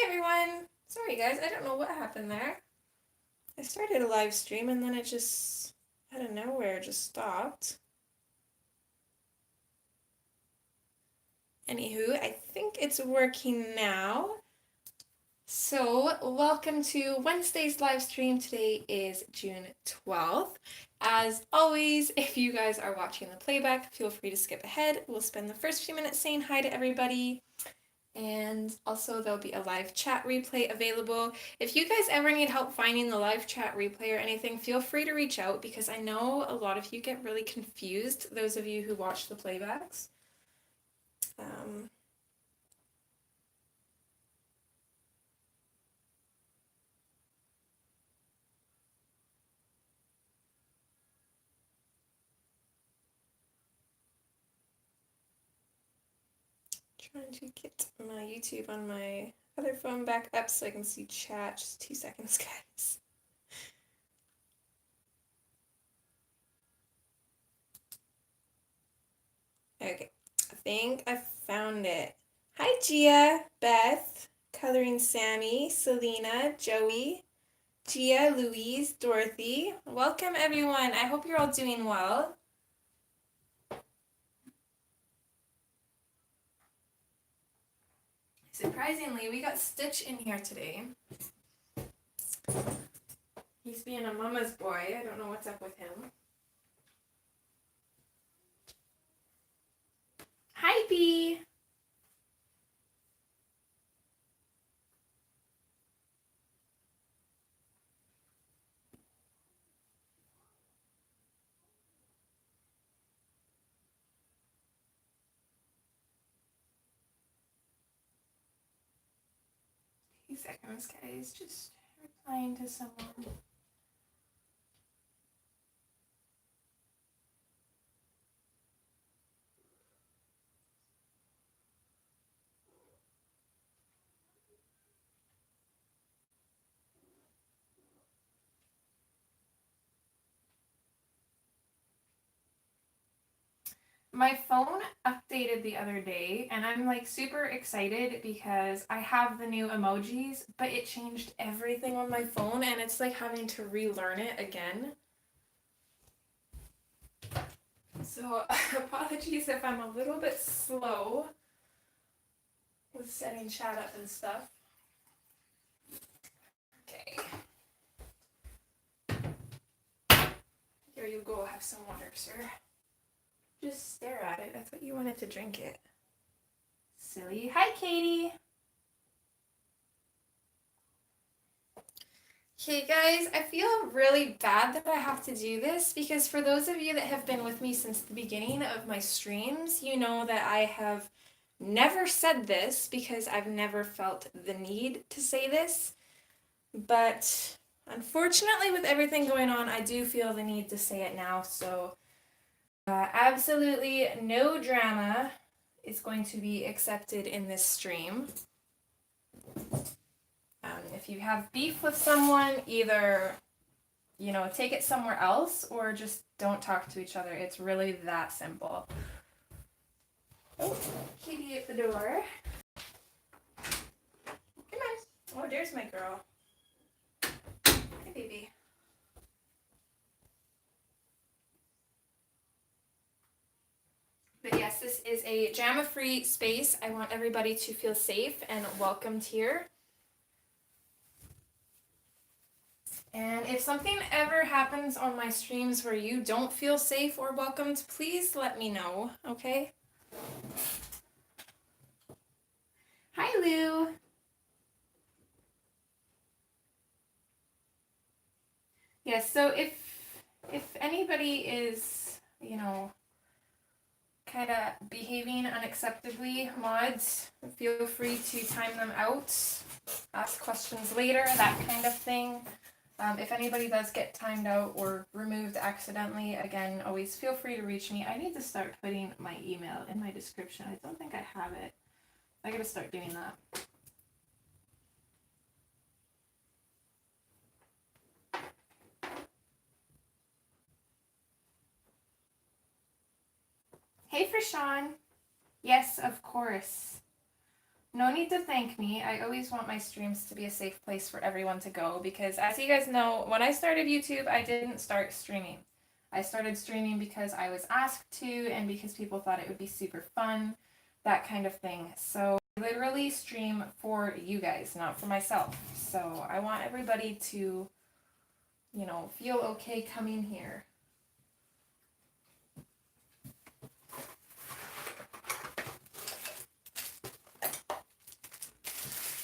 everyone. Sorry guys, I don't know what happened there. I started a live stream and then it just, out of nowhere, just stopped. Anywho, I think it's working now. So, welcome to Wednesday's live stream. Today is June 12th. As always, if you guys are watching the playback, feel free to skip ahead. We'll spend the first few minutes saying hi to everybody. And also there'll be a live chat replay available. If you guys ever need help finding the live chat replay or anything, feel free to reach out because I know a lot of you get really confused, those of you who watch the playbacks. Trying to get my YouTube on my other phone back up so I can see chat. Just 2 seconds, guys. Okay, I think I found it. Hi, Gia, Beth, Coloring Sammy, Selena, Joey, Gia, Louise, Dorothy. Welcome, everyone. I hope you're all doing well. Surprisingly, we got Stitch in here today. He's being a mama's boy. I don't know what's up with him. Hi, Bee. Few seconds, guys. Just replying to someone. My phone updated the other day and I'm like super excited because I have the new emojis, but it changed everything on my phone and it's like having to relearn it again. So apologies if I'm a little bit slow with setting chat up and stuff. Okay. Here you go, have some water, sir. Just stare at it. I thought you wanted to drink it. Silly. Hi, Katie. Okay, guys, I feel really bad that I have to do this because for those of you that have been with me since the beginning of my streams, you know that I have never said this because I've never felt the need to say this. But unfortunately, with everything going on, I do feel the need to say it now, so absolutely no drama is going to be accepted in this stream. If you have beef with someone, either, you know, take it somewhere else or just don't talk to each other. It's really that simple. Oh, kitty at the door. Come on. Oh, there's my girl. Hey, baby. But yes, this is a drama-free space. I want everybody to feel safe and welcomed here. And if something ever happens on my streams where you don't feel safe or welcomed, please let me know, okay? Hi, Lou. Yes, so if anybody is, you know, kind of behaving unacceptably, mods, feel free to time them out, ask questions later, that kind of thing. If anybody does get timed out or removed accidentally, again, always feel free to reach me. I need to start putting my email in my description. I don't think I have it. I gotta start doing that. Hey, Frashawn. Yes, of course. No need to thank me. I always want my streams to be a safe place for everyone to go because, as you guys know, when I started YouTube, I didn't start streaming. I started streaming because I was asked to and because people thought it would be super fun, that kind of thing. So I literally stream for you guys, not for myself. So I want everybody to, you know, feel okay coming here.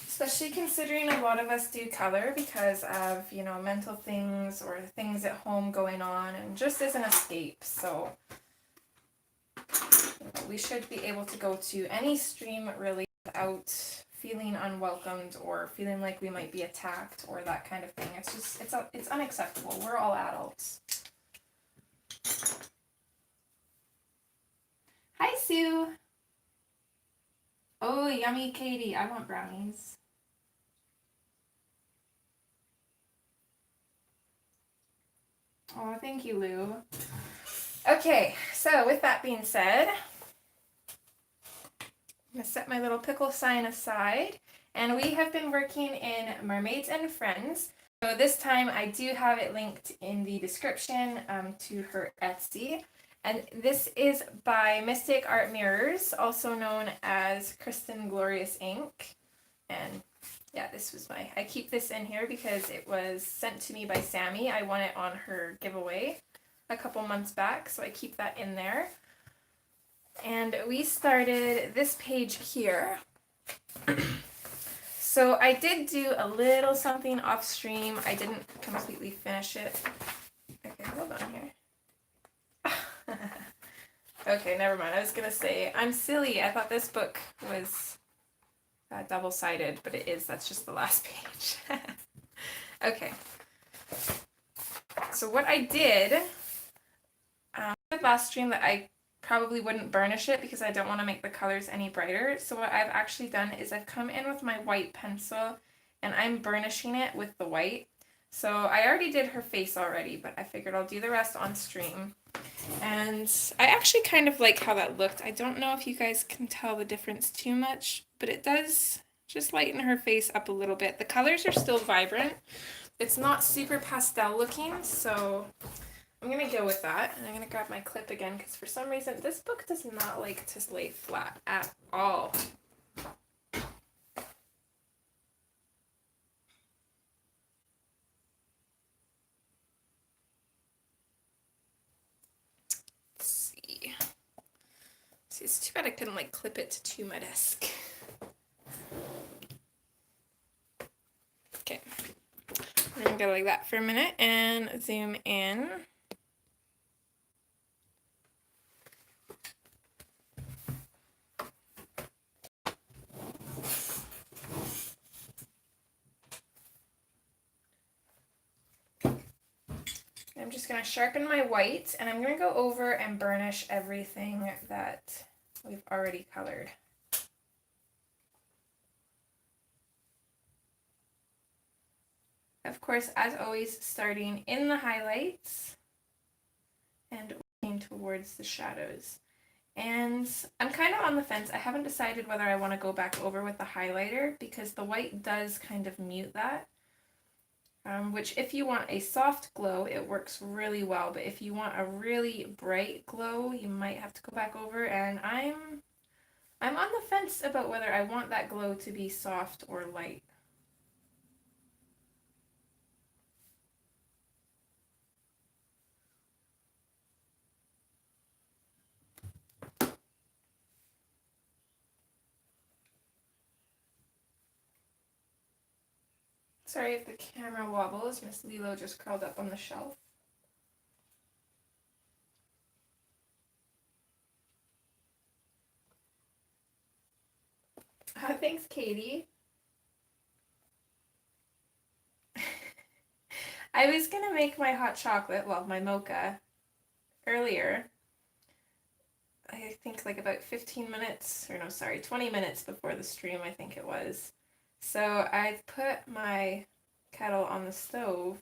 Especially considering a lot of us do color because of, you know, mental things or things at home going on and just as an escape. So you know, we should be able to go to any stream really without feeling unwelcomed or feeling like we might be attacked or that kind of thing. It's just, it's unacceptable. We're all adults. Hi, Sue. Oh, yummy, Katie. I want brownies. Oh, thank you, Lou. Okay, so with that being said, I'm going to set my little pickle sign aside. And we have been working in Mermaids and Friends. So this time I do have it linked in the description to her Etsy. And this is by MysticArt Mirrors, also known as Kristen Glorious Ink. And yeah, this was I keep this in here because it was sent to me by Sammy. I won it on her giveaway a couple months back, so I keep that in there. And we started this page here. So I did do a little something off stream. I didn't completely finish it. Okay, hold on here. Okay, never mind. I was gonna say, I'm silly. I thought this book was double-sided, but it is. That's just the last page. Okay. So what I did, last stream that I probably wouldn't burnish it because I don't want to make the colors any brighter. So what I've actually done is I've come in with my white pencil and I'm burnishing it with the white. So I already did her face already, but I figured I'll do the rest on stream. And I actually kind of like how that looked. I don't know if you guys can tell the difference too much, but it does just lighten her face up a little bit. The colors are still vibrant. It's not super pastel looking, so I'm going to go with that. And I'm going to grab my clip again because for some reason this book does not like to lay flat at all. See, it's too bad I couldn't like clip it to my desk. Okay, I'm gonna go like that for a minute and zoom in. I'm just going to sharpen my white and I'm going to go over and burnish everything that we've already colored. Of course, as always, starting in the highlights and working towards the shadows. And I'm kind of on the fence. I haven't decided whether I want to go back over with the highlighter because the white does kind of mute that. Which if you want a soft glow, it works really well. But if you want a really bright glow, you might have to go back over. And I'm on the fence about whether I want that glow to be soft or light. Sorry if the camera wobbles. Miss Lilo just curled up on the shelf. Thanks, Katie. I was gonna make my hot chocolate, well, my mocha, earlier. I think like about 15 minutes, or no, sorry, 20 minutes before the stream, I think it was. So I put my kettle on the stove,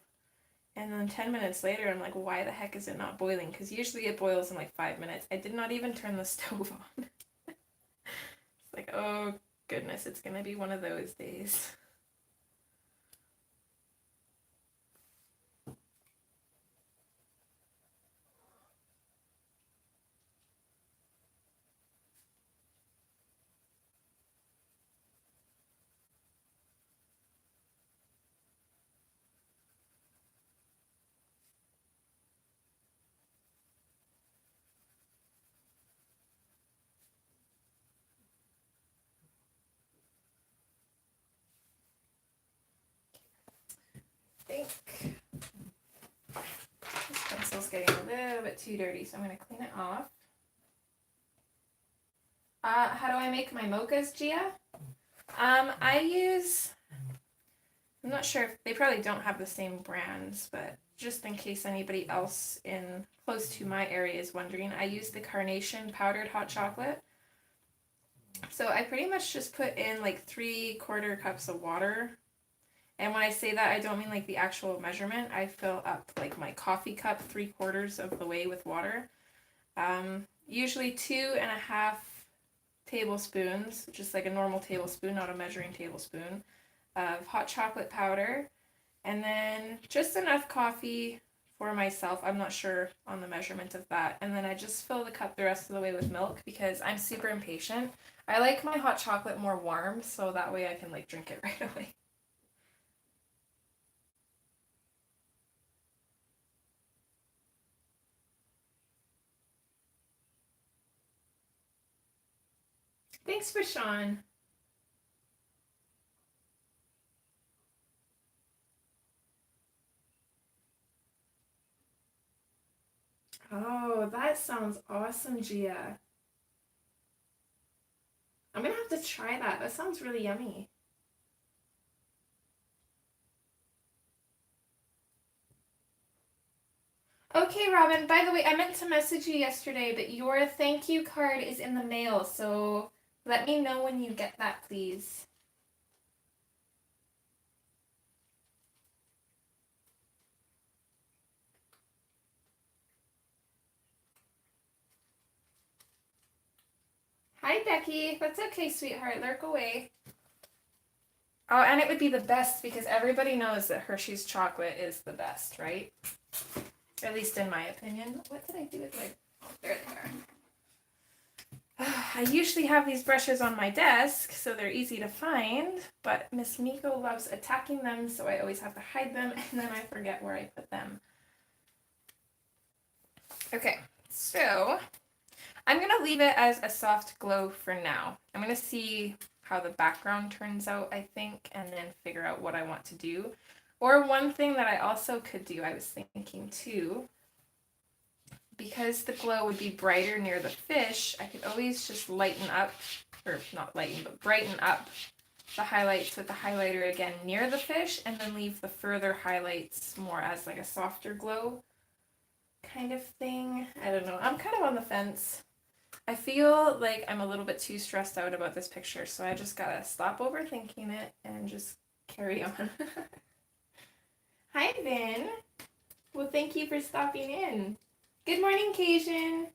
and then 10 minutes later, I'm like, why the heck is it not boiling? Because usually it boils in like 5 minutes. I did not even turn the stove on. It's like, oh goodness, it's gonna be one of those days. I think this pencil's getting a little bit too dirty, so I'm going to clean it off. How do I make my mochas, Gia? I use, I'm not sure if they probably don't have the same brands, but just in case anybody else in close to my area is wondering, I use the Carnation powdered hot chocolate. So I pretty much just put in like 3/4 cups of water. And when I say that, I don't mean like the actual measurement. I fill up like my coffee cup 3/4 of the way with water. Usually 2.5 tablespoons, just like a normal tablespoon, not a measuring tablespoon, of hot chocolate powder. And then just enough coffee for myself. I'm not sure on the measurement of that. And then I just fill the cup the rest of the way with milk because I'm super impatient. I like my hot chocolate more warm, so that way I can like drink it right away. Thanks for Sean. Oh, that sounds awesome, Gia. I'm gonna have to try that. That sounds really yummy. Okay, Robin, by the way, I meant to message you yesterday, but your thank you card is in the mail, so let me know when you get that, please. Hi, Becky. That's okay, sweetheart. Lurk away. Oh, and it would be the best because everybody knows that Hershey's chocolate is the best, right? At least in my opinion. What did I do with my... Oh, there they are. I usually have these brushes on my desk, so they're easy to find, but Miss Miko loves attacking them, so I always have to hide them, and then I forget where I put them. Okay, so I'm going to leave it as a soft glow for now. I'm going to see how the background turns out, I think, and then figure out what I want to do. Or one thing that I also could do, I was thinking too, because the glow would be brighter near the fish, I could always just lighten up, or not lighten, but brighten up the highlights with the highlighter again near the fish, and then leave the further highlights more as like a softer glow kind of thing. I don't know. I'm kind of on the fence. I feel like I'm a little bit too stressed out about this picture, so I just gotta stop overthinking it and just carry on. Hi, Vin. Well, thank you for stopping in. Good morning, Cajun.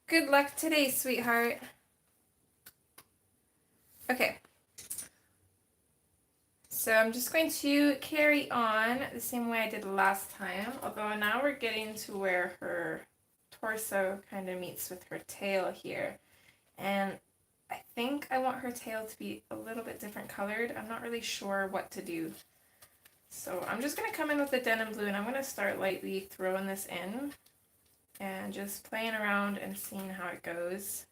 Good luck today, sweetheart. Okay. So I'm just going to carry on the same way I did last time, although now we're getting to where her torso kind of meets with her tail here. And I think I want her tail to be a little bit different colored. I'm not really sure what to do. So I'm just going to come in with the denim blue and I'm going to start lightly throwing this in and just playing around and seeing how it goes.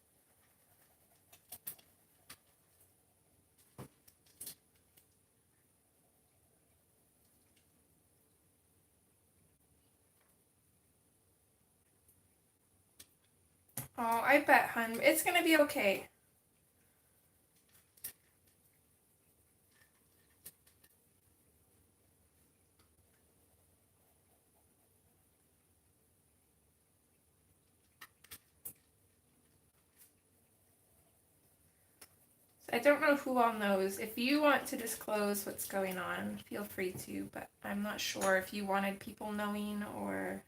Oh, I bet, hun, it's going to be okay. I don't know who all knows. If you want to disclose what's going on, feel free to, but I'm not sure if you wanted people knowing or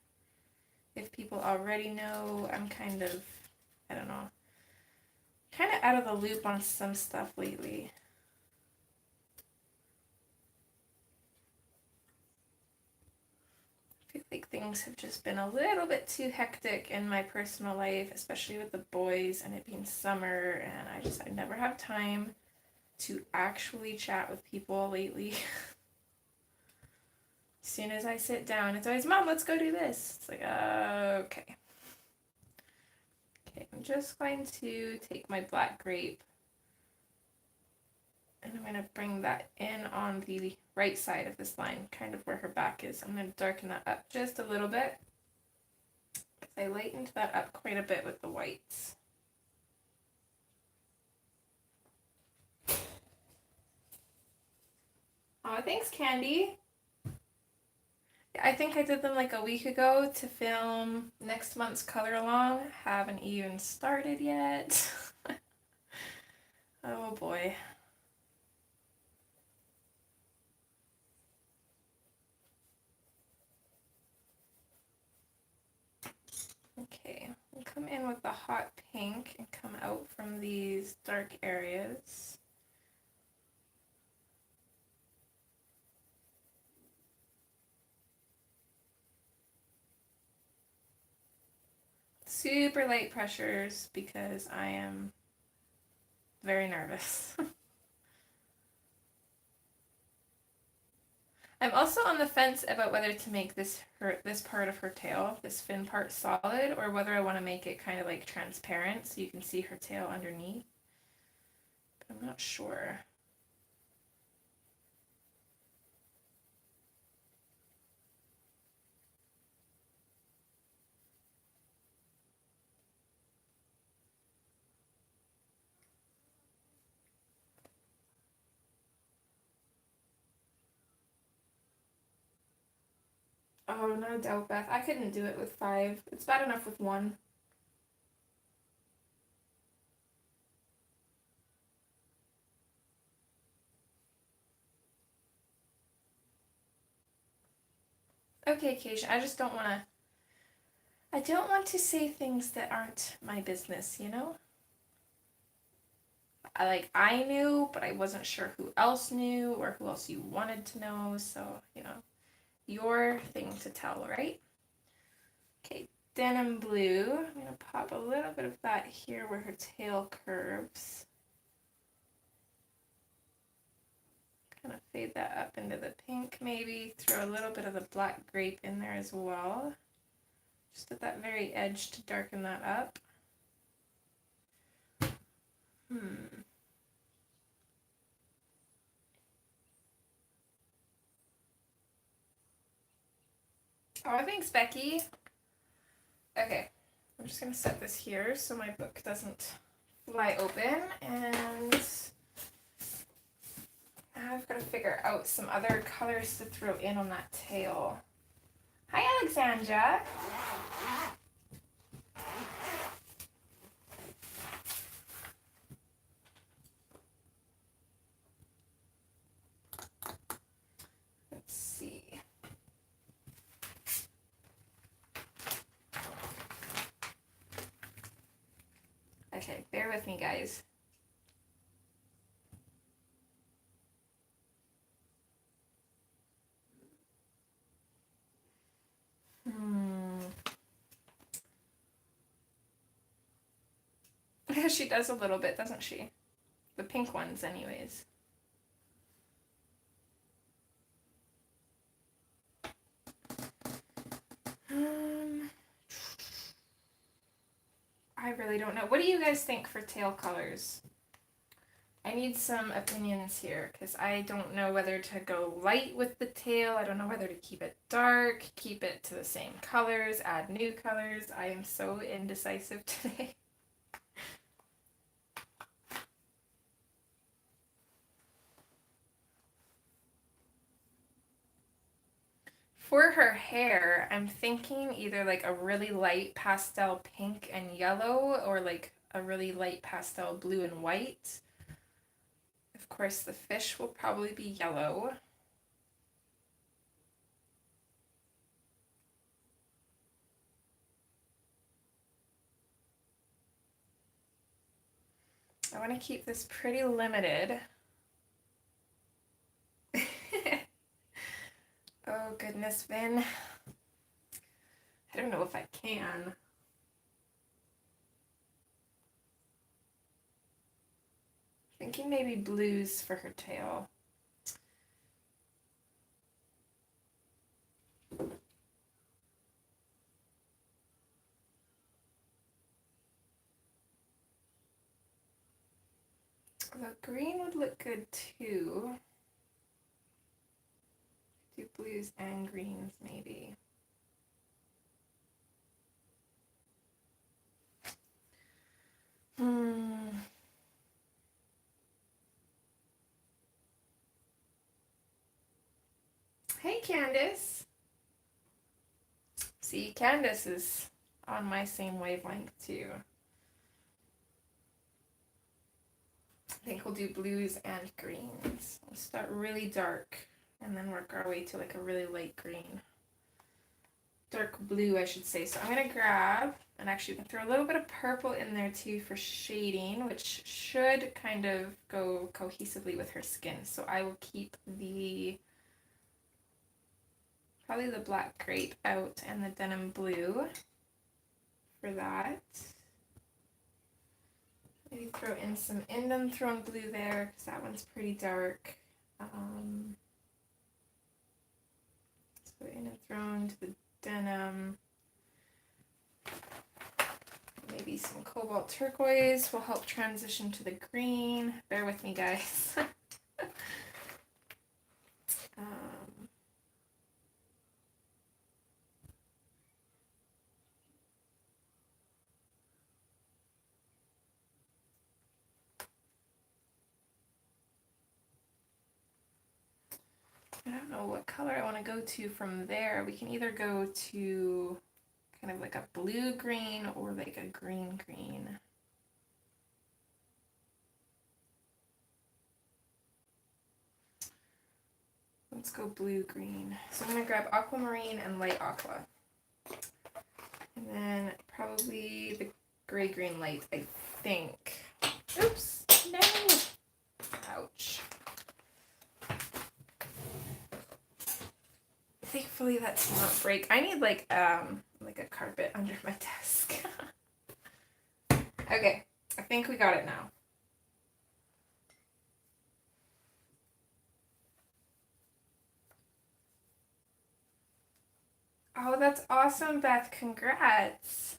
if people already know. I'm kind of, I don't know, kind of out of the loop on some stuff lately. I feel like things have just been a little bit too hectic in my personal life, especially with the boys and it being summer, and I never have time to actually chat with people lately. As soon as I sit down, it's always, Mom, let's go do this. It's like, okay. Okay, I'm just going to take my black grape and I'm going to bring that in on the right side of this line, kind of where her back is. I'm going to darken that up just a little bit because I lightened that up quite a bit with the whites. Oh, thanks, Candy. I think I did them like a week ago to film next month's color along. Haven't even started yet. Oh boy. Okay, we'll come in with the hot pink and come out from these dark areas. Super light pressures because I am very nervous. I'm also on the fence about whether to make this part of her tail, this fin part, solid, or whether I want to make it kind of like transparent so you can see her tail underneath. But I'm not sure. Oh, no doubt, Beth. I couldn't do it with 5. It's bad enough with 1. Okay, Cajun, I just don't want to... I don't want to say things that aren't my business, you know? I knew, but I wasn't sure who else knew or who else you wanted to know, so, you know, your thing to tell, right? Okay, denim blue. I'm going to pop a little bit of that here where her tail curves. Kind of fade that up into the pink maybe. Throw a little bit of the black grape in there as well. Just at that very edge to darken that up. Oh, thanks, Becky. Okay, I'm just going to set this here so my book doesn't fly open, and I've got to figure out some other colors to throw in on that tail. Hi, Alexandra. Let's see. Okay, bear with me, guys. She does a little bit, doesn't she? The pink ones, anyways. I really don't know. What do you guys think for tail colors? I need some opinions here because I don't know whether to go light with the tail. I don't know whether to keep it dark, keep it to the same colors, add new colors. I am so indecisive today. For her hair, I'm thinking either like a really light pastel pink and yellow or like a really light pastel blue and white. Of course, the fish will probably be yellow. I want to keep this pretty limited. Oh goodness, Vin. I don't know if I can. Thinking maybe blues for her tail. The green would look good too. Do blues and greens maybe. Hey Candace. See, Candace is on my same wavelength too. I think we'll do blues and greens. We'll start really dark and then work our way to like a really light green. Dark blue, I should say. So I'm going to grab, and actually we can throw a little bit of purple in there too for shading, which should kind of go cohesively with her skin. So I will keep probably the black grape out and the denim blue for that. Maybe throw in some Indian Throne blue there because that one's pretty dark. So Indian Throne to the denim. Maybe some cobalt turquoise will help transition to the green. Bear with me, guys. I don't know what color I want to go to from there. We can either go to kind of like a blue green or like a green green. Let's go blue green. So I'm going to grab aquamarine and light aqua. And then probably the gray green light, I think. Oops, no. Ouch. Thankfully that's not break. I need like a carpet under my desk. Okay, I think we got it now. Oh, that's awesome, Beth. Congrats.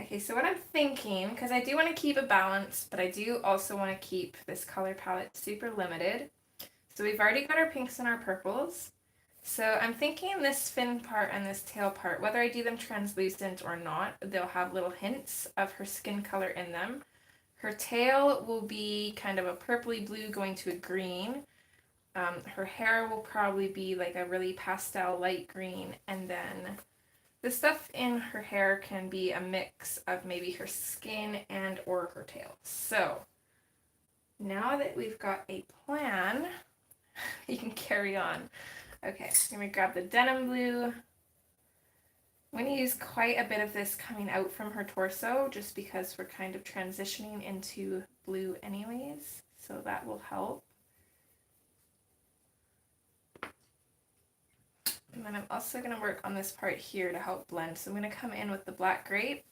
Okay, so what I'm thinking, because I do want to keep a balance, but I do also want to keep this color palette super limited. So we've already got our pinks and our purples. So I'm thinking this fin part and this tail part, whether I do them translucent or not, they'll have little hints of her skin color in them. Her tail will be kind of a purpley blue going to a green. Her hair will probably be like a really pastel light green, and then the stuff in her hair can be a mix of maybe her skin and or her tail. So now that we've got a plan, you can carry on. Okay, I'm going to grab the denim blue. I'm going to use quite a bit of this coming out from her torso just because we're kind of transitioning into blue anyways, so that will help. And then I'm also going to work on this part here to help blend. So I'm going to come in with the black grape.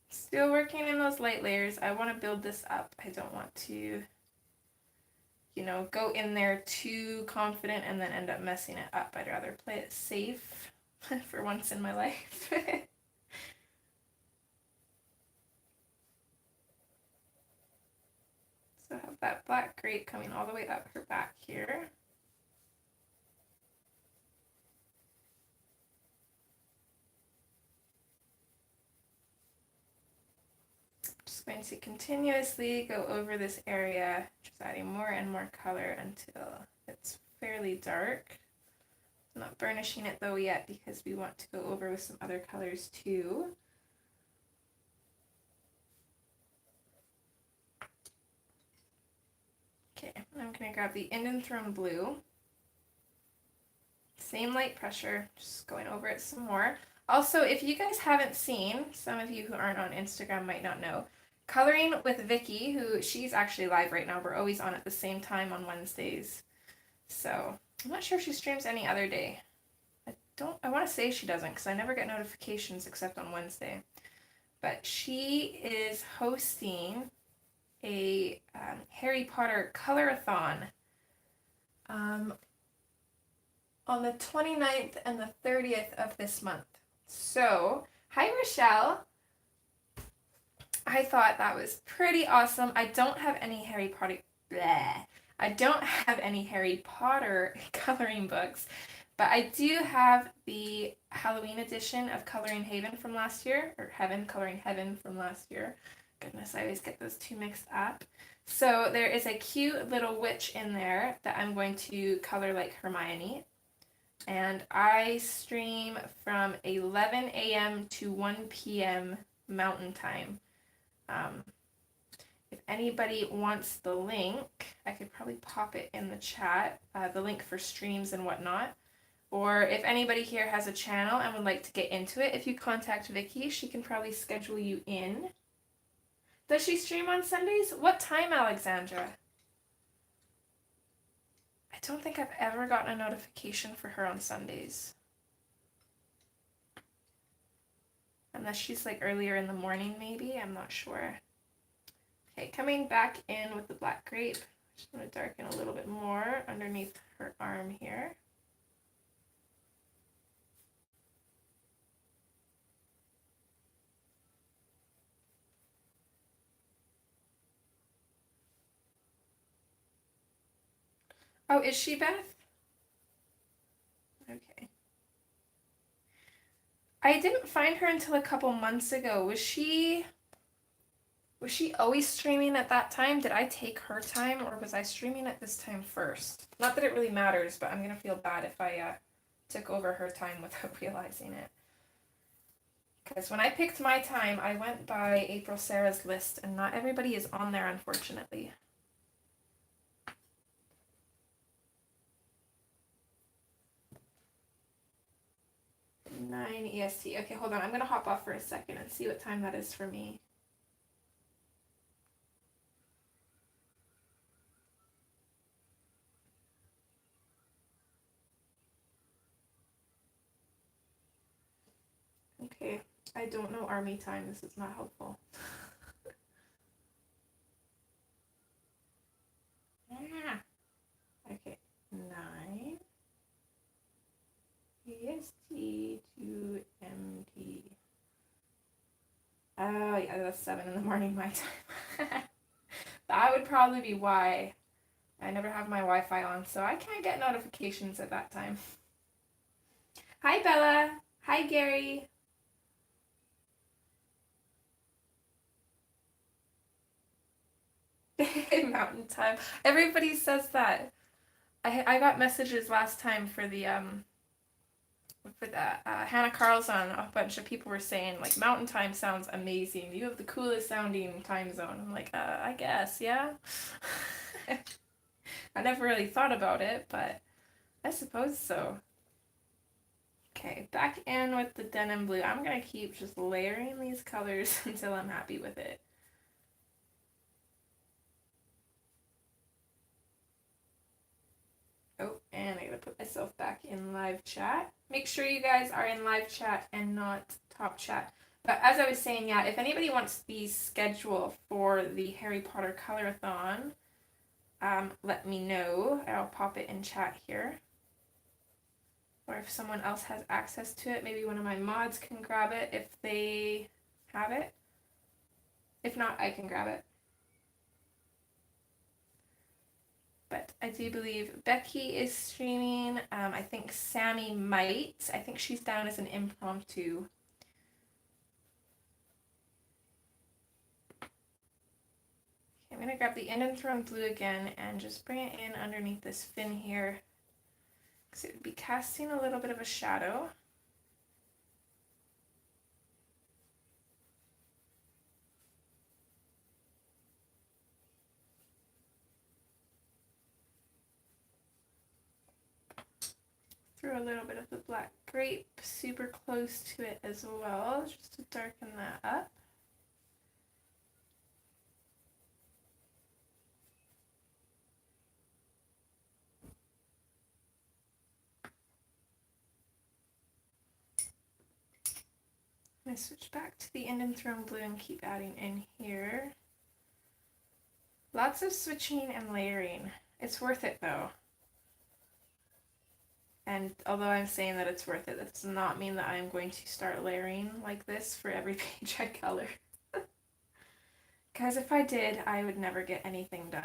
Still working in those light layers. I want to build this up. I don't want to, you know, go in there too confident and then end up messing it up. I'd rather play it safe for once in my life. So I have that black grape coming all the way up her back here. Just going to continuously go over this area, just adding more and more color until it's fairly dark. I'm not burnishing it though yet because we want to go over with some other colors too. Okay, I'm going to grab the Indian Throne blue. Same light pressure, just going over it some more. Also, if you guys haven't seen, some of you who aren't on Instagram might not know, Coloring with Vicky, who she's actually live right now. We're always on at the same time on Wednesdays. So I'm not sure if she streams any other day. I want to say she doesn't because I never get notifications except on Wednesday. But she is hosting a Harry Potter color-athon on the 29th and the 30th of this month. So, hi Rochelle. I thought that was pretty awesome. I don't have any Harry Potter coloring books, but I do have the Halloween edition of Coloring Haven from last year, or Coloring Heaven from last year. Goodness, I always get those two mixed up. So there is a cute little witch in there that I'm going to color like Hermione. And I stream from 11 a.m. to 1 p.m. Mountain Time. If anybody wants the link, I could probably pop it in the chat, the link for streams and whatnot. Or if anybody here has a channel and would like to get into it, if you contact Vicky, she can probably schedule you in. Does she stream on Sundays? What time, Alexandra? I don't think I've ever gotten a notification for her on Sundays. Unless she's like earlier in the morning maybe, I'm not sure. Okay, coming back in with the black grape. Just want to darken a little bit more underneath her arm here. Oh, is she Beth? Okay. I didn't find her until a couple months ago. Was she always streaming at that time? Did I take her time, or was I streaming at this time first? Not that it really matters, but I'm gonna feel bad if I took over her time without realizing it. Because when I picked my time, I went by April Sarah's list, and not everybody is on there, unfortunately. 9 EST. Okay, hold on. I'm going to hop off for a second and see what time that is for me. Okay, I don't know army time. This is not helpful. Yeah. Okay, 9 EST to MT. Oh, yeah, that's 7 in the morning my time. That would probably be why I never have my Wi-Fi on, so I can't get notifications at that time. Hi, Bella. Hi, Gary. Mountain time. Everybody says that. I got messages last time for the Hannah Carlson. A bunch of people were saying like Mountain time sounds amazing. You have the coolest sounding time zone. I'm like, I guess, yeah. I never really thought about it, but I suppose so. Okay, back in with the denim blue. I'm gonna keep just layering these colors until I'm happy with it. Oh, and I gotta put myself back in live chat. Make sure you guys are in live chat and not top chat. But as I was saying, yeah, if anybody wants the schedule for the Harry Potter color-athon, let me know. I'll pop it in chat here. Or if someone else has access to it, maybe one of my mods can grab it if they have it. If not, I can grab it. But I do believe Becky is streaming. I think Sammy might. I think she's down as an impromptu. Okay, I'm going to grab the End and Throne blue again and just bring it in underneath this fin here, because it would be casting a little bit of a shadow. throw a little bit of the black grape super close to it as well, just to darken that up. I'm going to switch back to the Indian Throne Blue and keep adding in here. Lots of switching and layering. It's worth it though. And although I'm saying that it's worth it, that does not mean that I'm going to start layering like this for every page I color. Because if I did, I would never get anything done.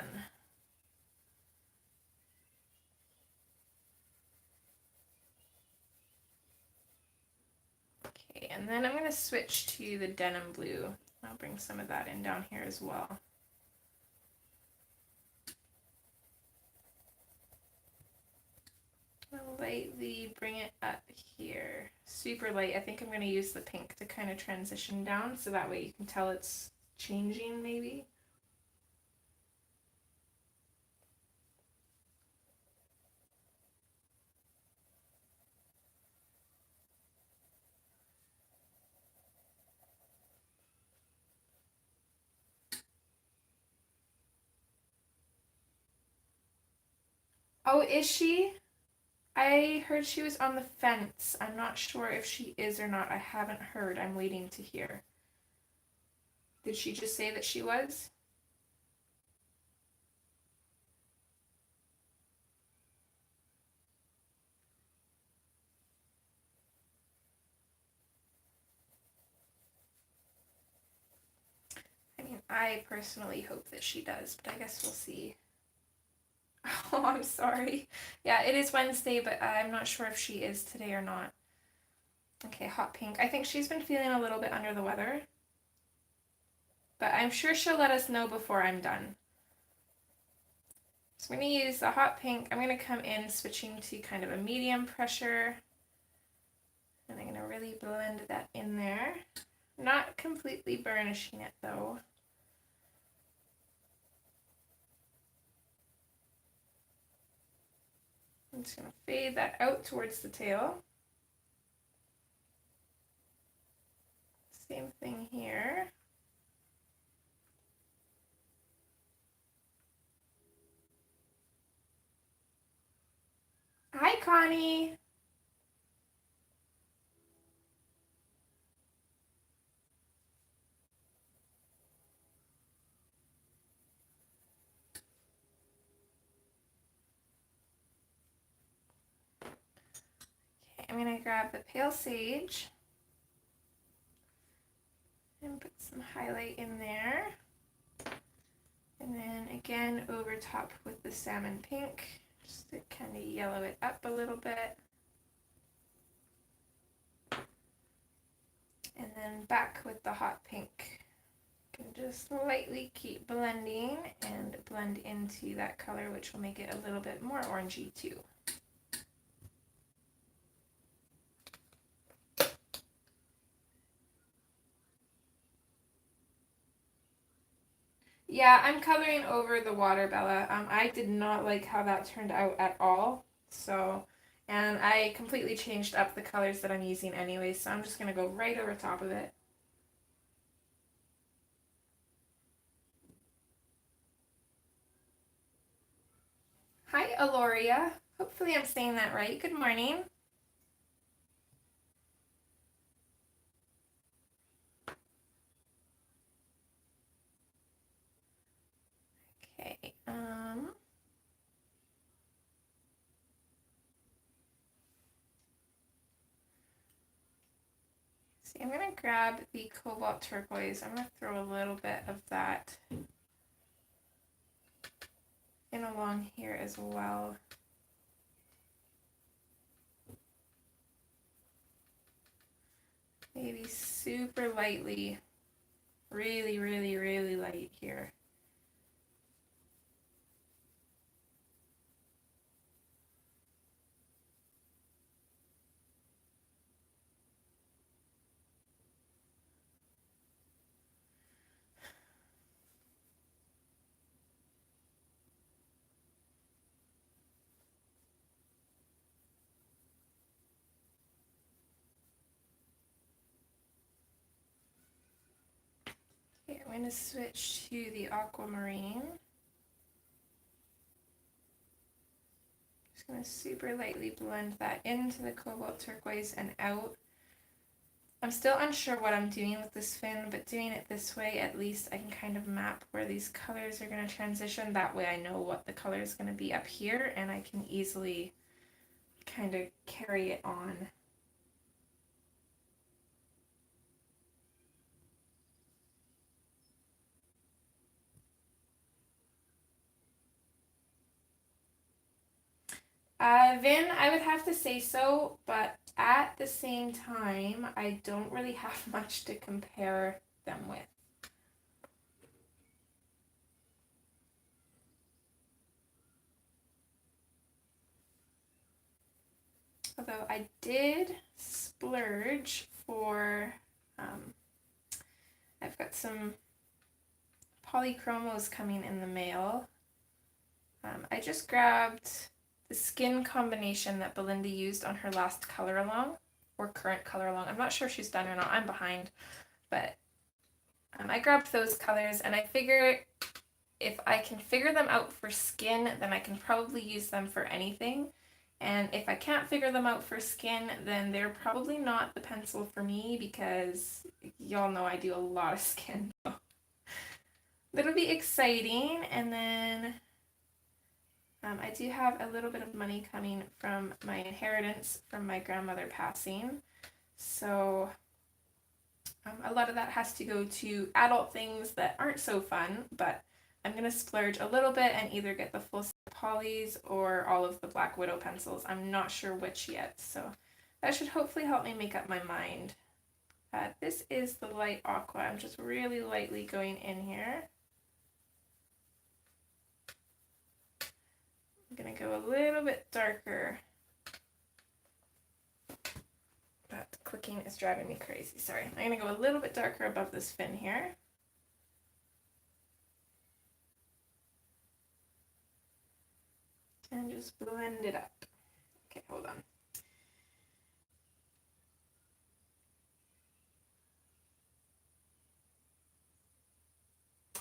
Okay, and then I'm going to switch to the denim blue. I'll bring some of that in down here as well. I'll lightly bring it up here. Super light. I think I'm going to use the pink to kind of transition down so that way you can tell it's changing maybe. Oh, is she? I heard she was on the fence. I'm not sure if she is or not. I haven't heard. I'm waiting to hear. Did she just say that she was? I mean, I personally hope that she does, but I guess we'll see. Oh, I'm sorry. Yeah, it is Wednesday, but I'm not sure if she is today or not. Okay, hot pink. I think she's been feeling a little bit under the weather. But I'm sure she'll let us know before I'm done. So I'm going to use the hot pink. I'm going to come in switching to kind of a medium pressure. And I'm going to really blend that in there. Not completely burnishing it though. I'm just going to fade that out towards the tail. Same thing here. Hi, Connie. Okay, I'm going to grab the pale sage and put some highlight in there. And then again over top with the salmon pink, just to kind of yellow it up a little bit. And then back with the hot pink. You can just lightly keep blending and blend into that color, which will make it a little bit more orangey too. Yeah, I'm coloring over the water, Bella. I did not like how that turned out at all. So, and I completely changed up the colors that I'm using anyway, so I'm just going to go right over top of it. Hi, Aloria. Hopefully I'm saying that right. Good morning. Okay, see, I'm going to grab the cobalt turquoise. I'm going to throw a little bit of that in along here as well. Maybe super lightly. Really, really, really light here. going to switch to the aquamarine. Just going to super lightly blend that into the cobalt turquoise and out. I'm still unsure what I'm doing with this fin, but doing it this way, at least I can kind of map where these colors are going to transition. That way I know what the color is going to be up here, and I can easily kind of carry it on. Vin, I would have to say so, but at the same time, I don't really have much to compare them with. Although I did splurge for, I've got some polychromos coming in the mail. I just grabbed the skin combination that Belinda used on her last color along, or current color along. I'm not sure if she's done or not, I'm behind, but I grabbed those colors, and I figure if I can figure them out for skin, then I can probably use them for anything. And if I can't figure them out for skin, then they're probably not the pencil for me, because y'all know I do a lot of skin. So that'll be exciting. And then I do have a little bit of money coming from my inheritance from my grandmother passing. So a lot of that has to go to adult things that aren't so fun, but I'm going to splurge a little bit and either get the full set of polys or all of the Black Widow pencils. I'm not sure which yet, so that should hopefully help me make up my mind. This is the light aqua. I'm just really lightly going in here. I'm going to go a little bit darker. That clicking is driving me crazy. Sorry. I'm going to go a little bit darker above this fin here. And just blend it up. Okay, hold on.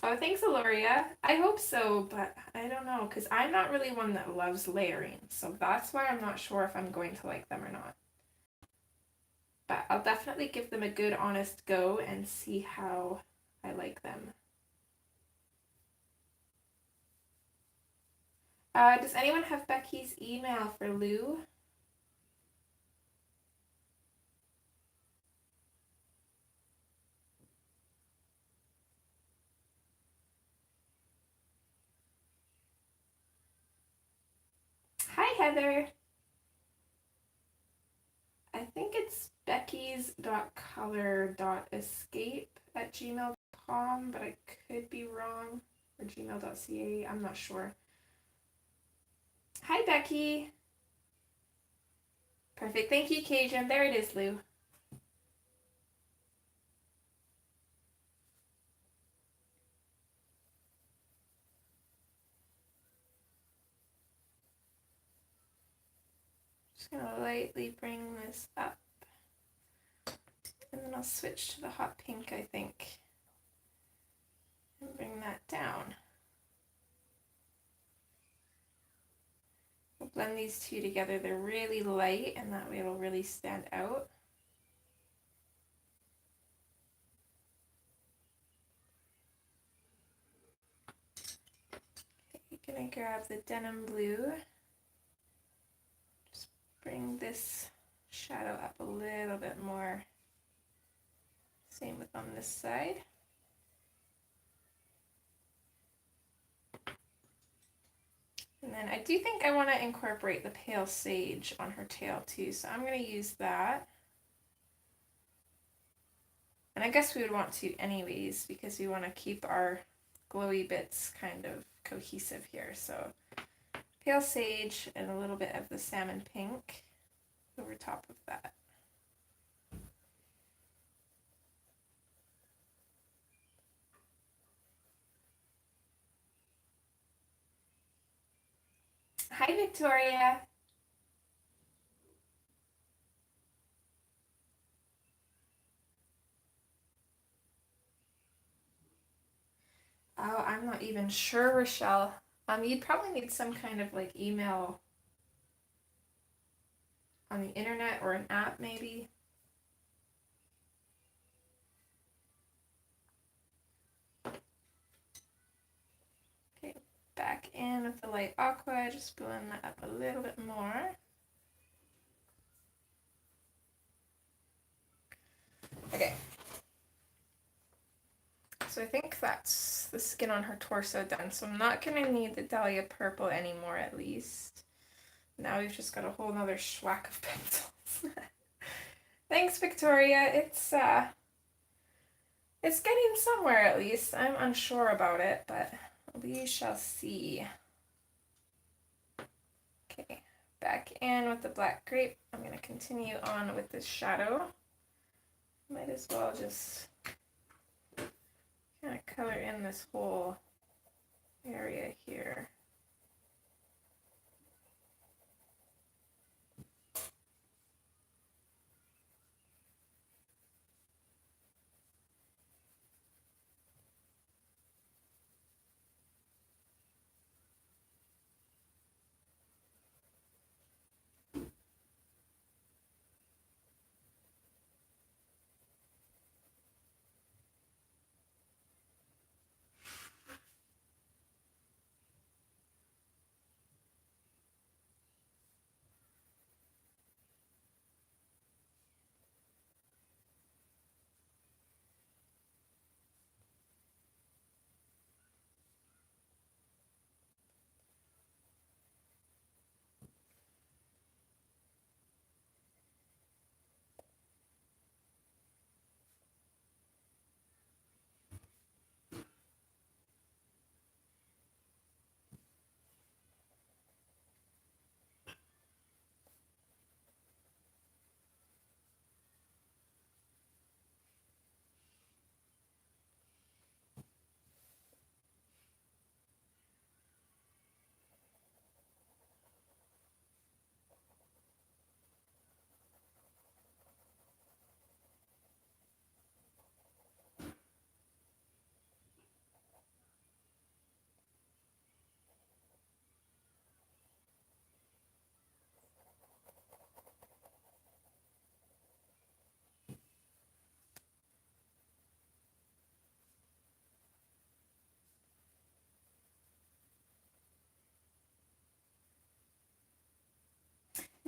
Oh, thanks, Aloria. I hope so, but I don't know, because I'm not really one that loves layering, so that's why I'm not sure if I'm going to like them or not. But I'll definitely give them a good, honest go and see how I like them. Does anyone have Becky's email for Lou? Hi, Heather. I think it's beckys.color.escape@gmail.com, but I could be wrong. Or gmail.ca, I'm not sure. Hi, Becky. Perfect. Thank you, Cajun. There it is, Lou. Just gonna lightly bring this up. And then I'll switch to the hot pink, I think. And bring that down. We'll blend these two together. They're really light, and that way it'll really stand out. Okay, gonna grab the denim blue. Just bring this shadow up a little bit more. Same with on this side. And then I do think I want to incorporate the pale sage on her tail too, so I'm going to use that. And I guess we would want to anyways, because we want to keep our glowy bits kind of cohesive here. So pale sage and a little bit of the salmon pink over top of that. Hi, Victoria. Oh, I'm not even sure, Rochelle. You'd probably need some kind of like email on the internet or an app maybe. Okay, back in with the light aqua, just blend that up a little bit more. Okay. So I think that's the skin on her torso done. So I'm not gonna need the Dahlia purple anymore at least. Now we've just got a whole nother schwack of pencils. Thanks, Victoria. It's getting somewhere at least. I'm unsure about it, but we shall see. Okay, back in with the black grape. I'm gonna continue on with this shadow. Might as well just kind of color in this whole area here.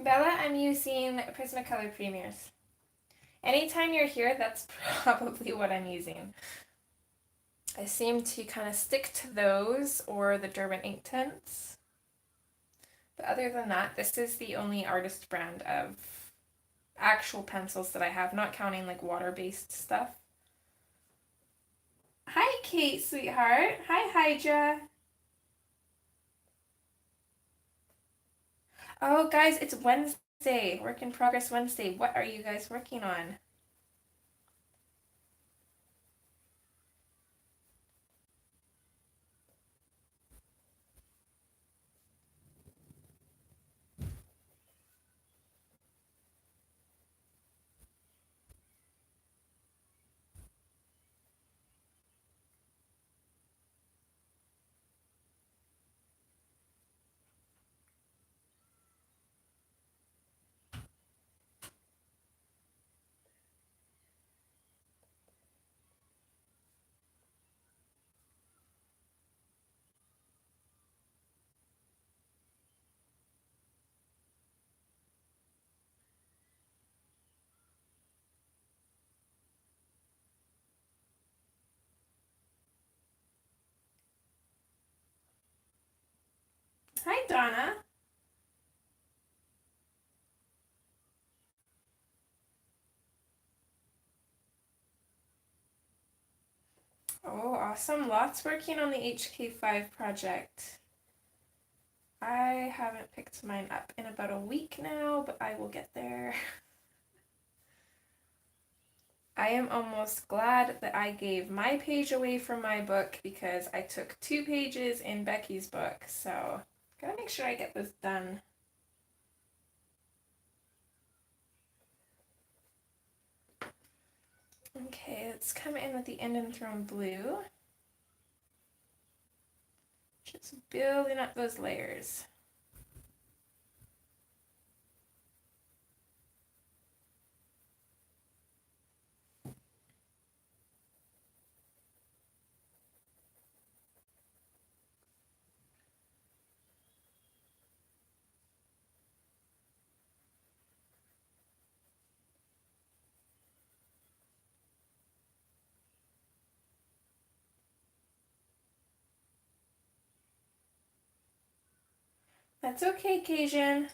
Bella, I'm using Prismacolor Premiers. Anytime you're here, that's probably what I'm using. I seem to kind of stick to those or the Durban ink tints. But other than that, this is the only artist brand of actual pencils that I have, not counting like water-based stuff. Hi, Kate, sweetheart. Hi, Hydra. Oh, guys, it's Wednesday. Work in progress Wednesday. What are you guys working on? Hi, Donna. Oh, awesome. Lots working on the HK5 project. I haven't picked mine up in about a week now, but I will get there. I am almost glad that I gave my page away from my book because I took 2 pages in Becky's book, so gotta make sure I get this done. Okay, let's come in with the Indian Throne Blue. Just building up those layers. That's okay, Cajun.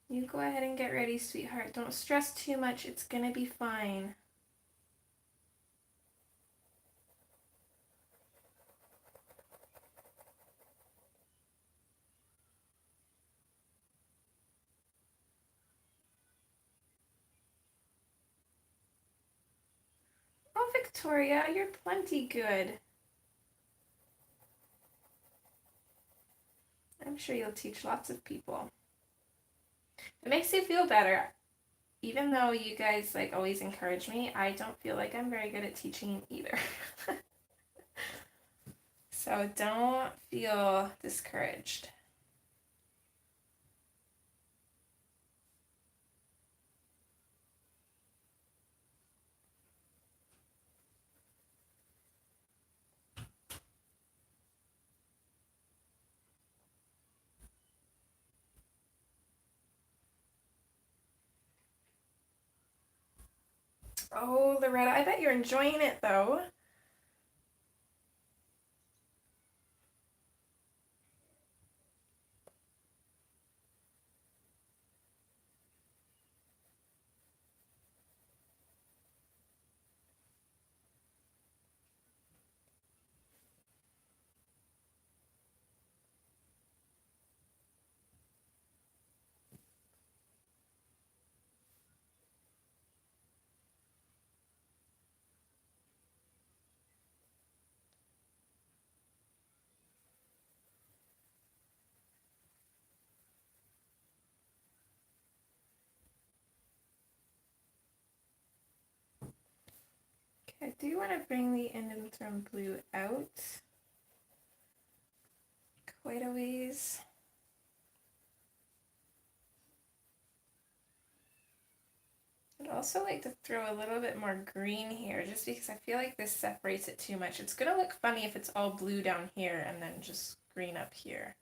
You go ahead and get ready, sweetheart. Don't stress too much. It's gonna be fine. Oh, Victoria, you're plenty good. I'm sure you'll teach lots of people. It makes you feel better. Even though you guys like always encourage me, I don't feel like I'm very good at teaching either. So don't feel discouraged. Oh, Loretta, I bet you're enjoying it though. Okay, I do want to bring the Indanthrone blue out quite a ways. I'd also like to throw a little bit more green here just because I feel like this separates it too much. It's going to look funny if it's all blue down here and then just green up here.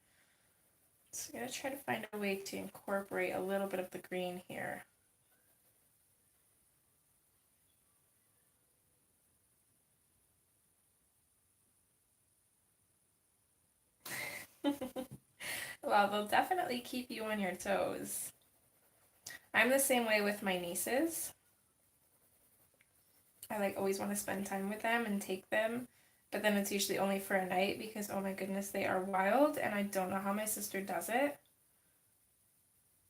So I'm going to try to find a way to incorporate a little bit of the green here. Well, they'll definitely keep you on your toes. I'm the same way with my nieces. I like always want to spend time with them and take them, but then it's usually only for a night because oh my goodness, they are wild and I don't know how my sister does it.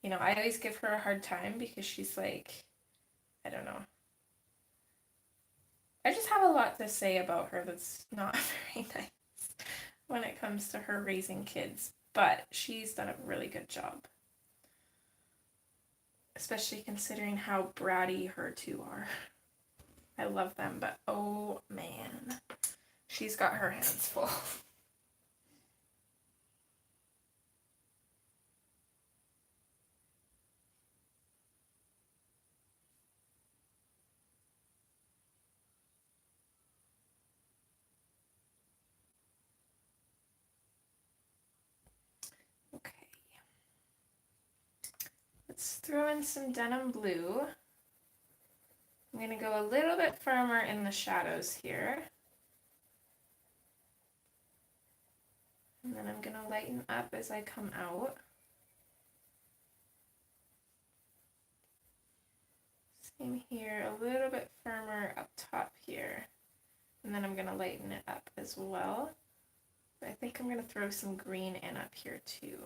You know, I always give her a hard time because she's like, I don't know. I just have a lot to say about her that's not very nice when it comes to her raising kids, but she's done a really good job. Especially considering how bratty her two are. I love them, but oh man, she's got her hands full. Okay. Let's throw in some denim blue. I'm going to go a little bit firmer in the shadows here. And then I'm going to lighten up as I come out. Same here, a little bit firmer up top here. And then I'm going to lighten it up as well. I think I'm going to throw some green in up here too.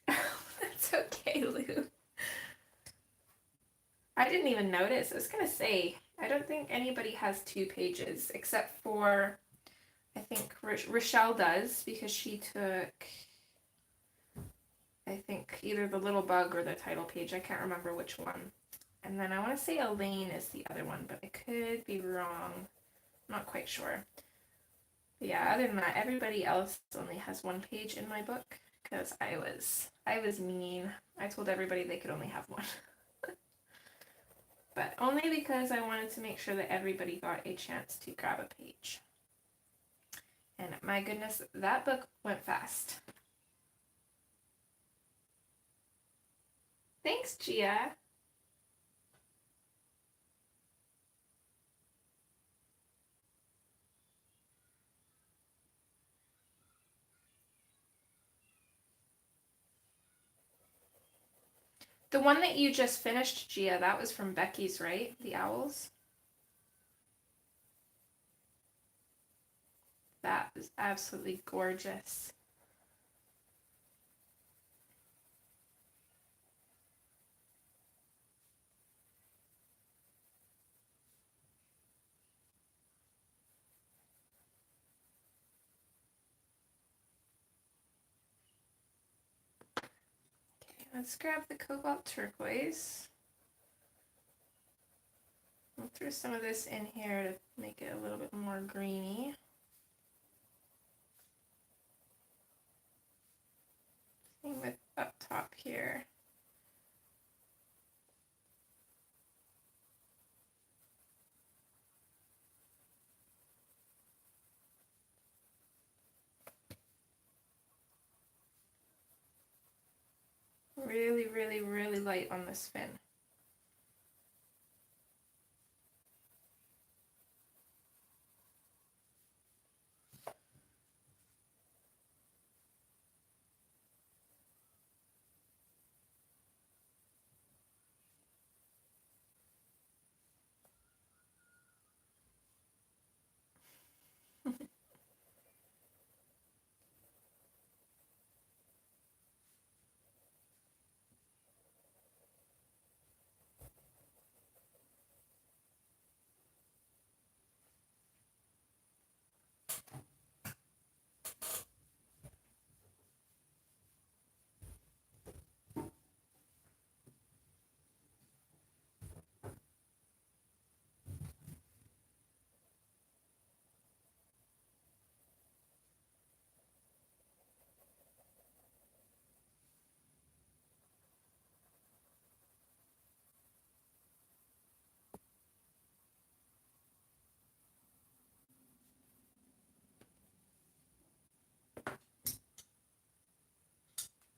That's okay, Lou. I didn't even notice. I was gonna say, I don't think anybody has 2 pages except for, I think Rochelle does, because she took, I think, either the little bug or the title page. I can't remember which one. And then I want to say Elaine is the other one, but I could be wrong. I'm not quite sure. But yeah, other than that, everybody else only has 1 page in my book, because I was mean. I told everybody they could only have 1. But only because I wanted to make sure that everybody got a chance to grab a page. And my goodness, that book went fast. Thanks, Gia. The one that you just finished, Gia, that was from Becky's, right? The owls? That is absolutely gorgeous. Okay, let's grab the cobalt turquoise. I'll throw some of this in here to make it a little bit more greeny. Same with up top here. Really, really, really light on this fin.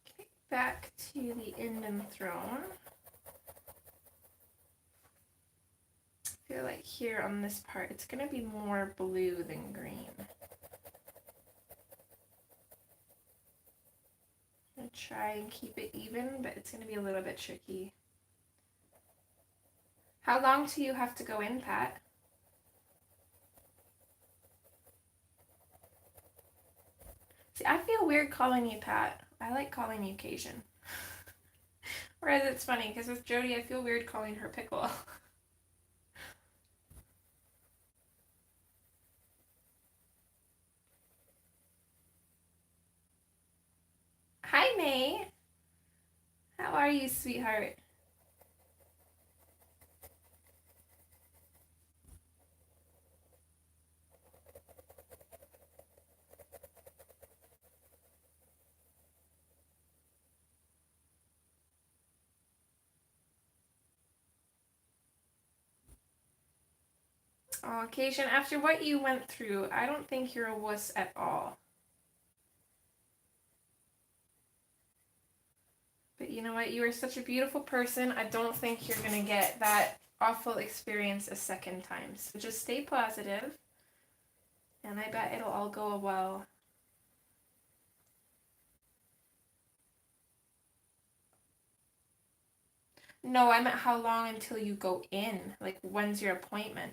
Okay, back to the Inden Throne. I feel like here on this part, it's going to be more blue than green. I'm going to try and keep it even, but it's going to be a little bit tricky. How long do you have to go in, Pat? See, I feel weird calling you Pat. I like calling you Cajun. Whereas it's funny, because with Jody, I feel weird calling her Pickle. Hi, May. How are you, sweetheart? Oh, Cajun, after what you went through, I don't think you're a wuss at all. But you know what? You are such a beautiful person. I don't think you're going to get that awful experience a second time. So just stay positive, and I bet it'll all go well. No, I meant how long until you go in? Like, when's your appointment?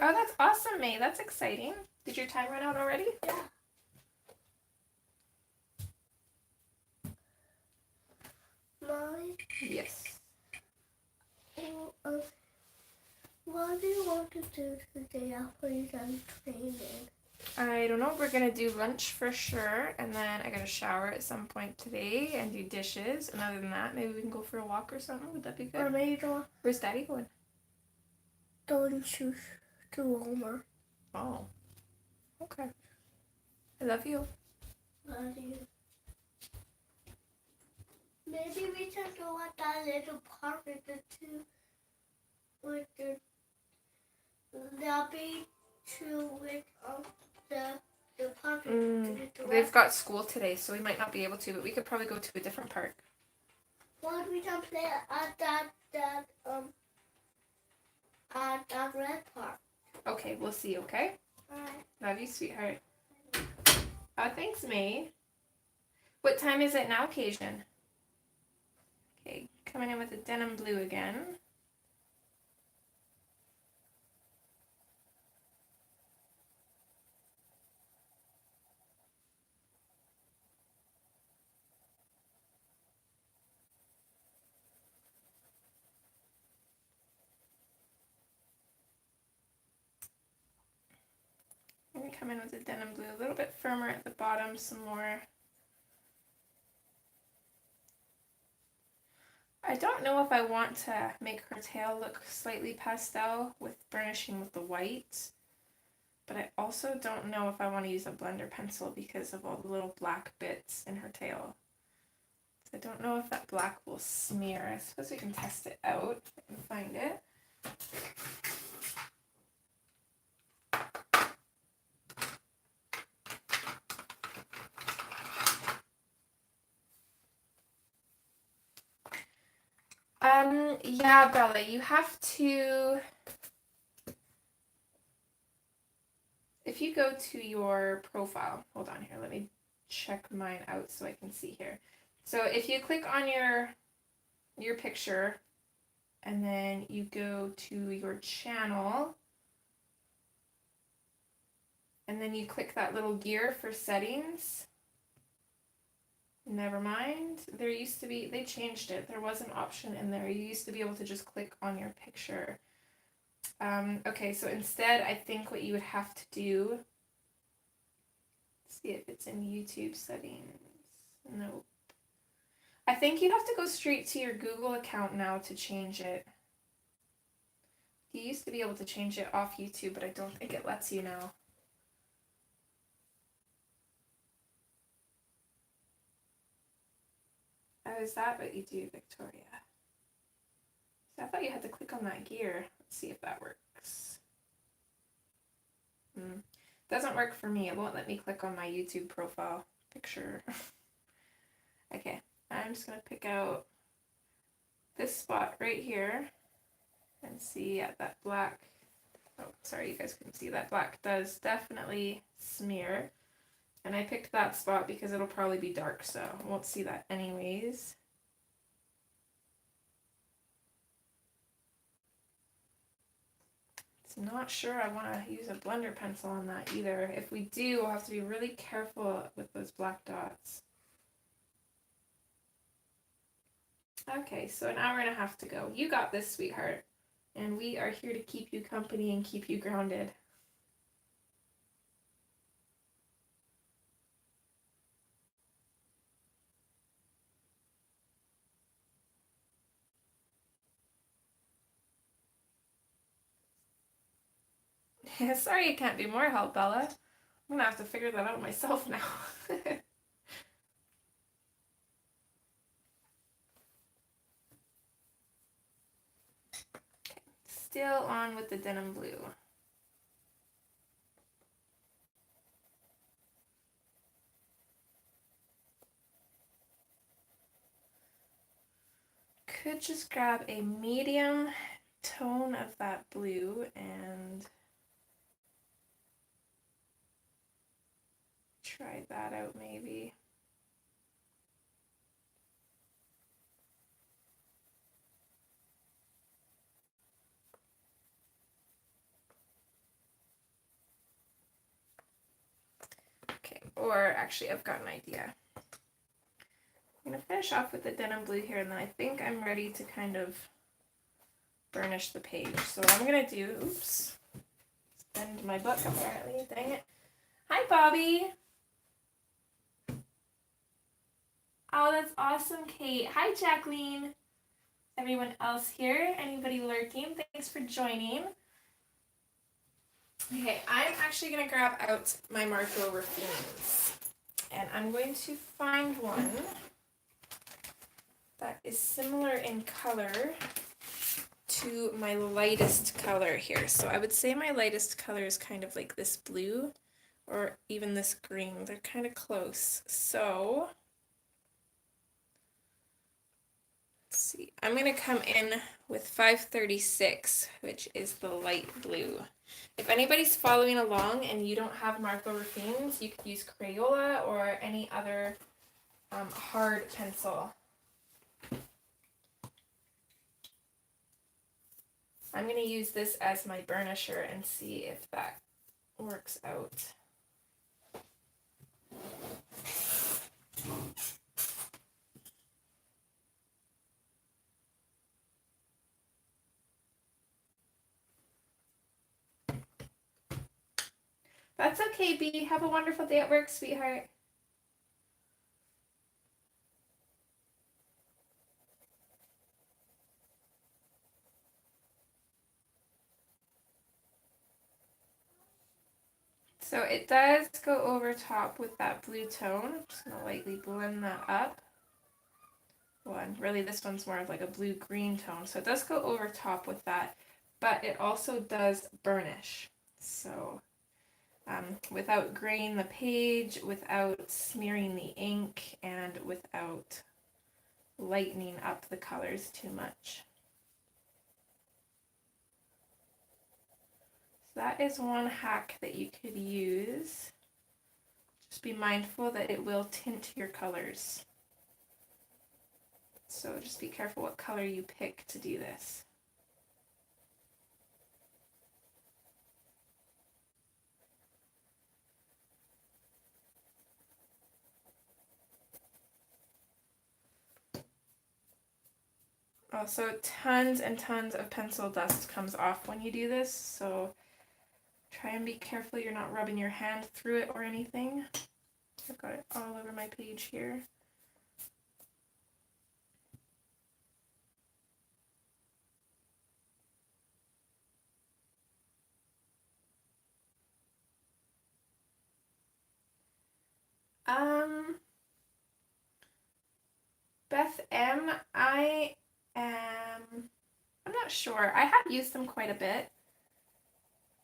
Oh, that's awesome, May. That's exciting. Did your time run out already? Yeah. do today after you're done training? I don't know. We're gonna do lunch for sure, and then I gotta shower at some point today and do dishes. And other than that, maybe we can go for a walk or something. Would that be good? Or maybe don't Where's Daddy going? choose to Walmart. Oh. Okay. I love you. Love you. Maybe we can go at that little park with the two, with the lobby to with the park. They've got school today, so we might not be able to, but we could probably go to a different park. Why don't we can play at that red park? Okay, we'll see, okay? Alright. Love you, sweetheart. Thanks, May. What time is it now, Cajun? Okay, coming in with the denim blue again. I'm going to come in with the denim blue, a little bit firmer at the bottom, some more. I don't know if I want to make her tail look slightly pastel with burnishing with the white, but I also don't know if I want to use a blender pencil because of all the little black bits in her tail. So I don't know if that black will smear. I suppose we can test it out if I can find it. Yeah, Bella, you have to, if you go to your profile, hold on here, let me check mine out so I can see here. So if you click on your picture and then you go to your channel and then you click that little gear for settings. Never mind. There used to be, they changed it. There was an option in there. You used to be able to just click on your picture. Okay, so instead, I think what you would have to do, see if it's in YouTube settings. Nope. I think you'd have to go straight to your Google account now to change it. You used to be able to change it off YouTube, but I don't think it lets you now. Oh, is that what you do, Victoria? So I thought you had to click on that gear. Let's see if that works. Doesn't work for me. It won't let me click on my YouTube profile picture. Okay, I'm just going to pick out this spot right here and see that black. Oh, sorry, you guys couldn't see that black does definitely smear. And I picked that spot because it'll probably be dark, so I won't see that anyways. Not sure I want to use a blender pencil on that either. If we do, we'll have to be really careful with those black dots. Okay, so an hour and a half to go. You got this, sweetheart. And we are here to keep you company and keep you grounded. Sorry I can't be more help, Bella. I'm gonna have to figure that out myself now. Still on with the denim blue. Could just grab a medium tone of that blue and try that out maybe. Okay, or actually I've got an idea. I'm going to finish off with the denim blue here, and then I think I'm ready to kind of burnish the page. So what I'm going to do, oops, and my book apparently. Dang it. Hi, Bobby. Oh, that's awesome, Kate. Hi, Jacqueline. Everyone else here? Anybody lurking? Thanks for joining. Okay, I'm actually going to grab out my Marco Rafines. And I'm going to find one that is similar in color to my lightest color here. So I would say my lightest color is kind of like this blue or even this green. They're kind of close. So let's see. I'm going to come in with 536, which is the light blue. If anybody's following along and you don't have Marco Rafines, you could use Crayola or any other hard pencil. I'm going to use this as my burnisher and see if that works out. That's okay, B. Have a wonderful day at work, sweetheart. So it does go over top with that blue tone. I'm just going to lightly blend that up. Well, and really this one's more of like a blue-green tone. So it does go over top with that, but it also does burnish. So without graying the page, without smearing the ink, and without lightening up the colors too much. So that is one hack that you could use. Just be mindful that it will tint your colors. So just be careful what color you pick to do this. Also, tons and tons of pencil dust comes off when you do this, so try and be careful you're not rubbing your hand through it or anything. I've got it all over my page here. Beth M, I'm not sure. I have used them quite a bit.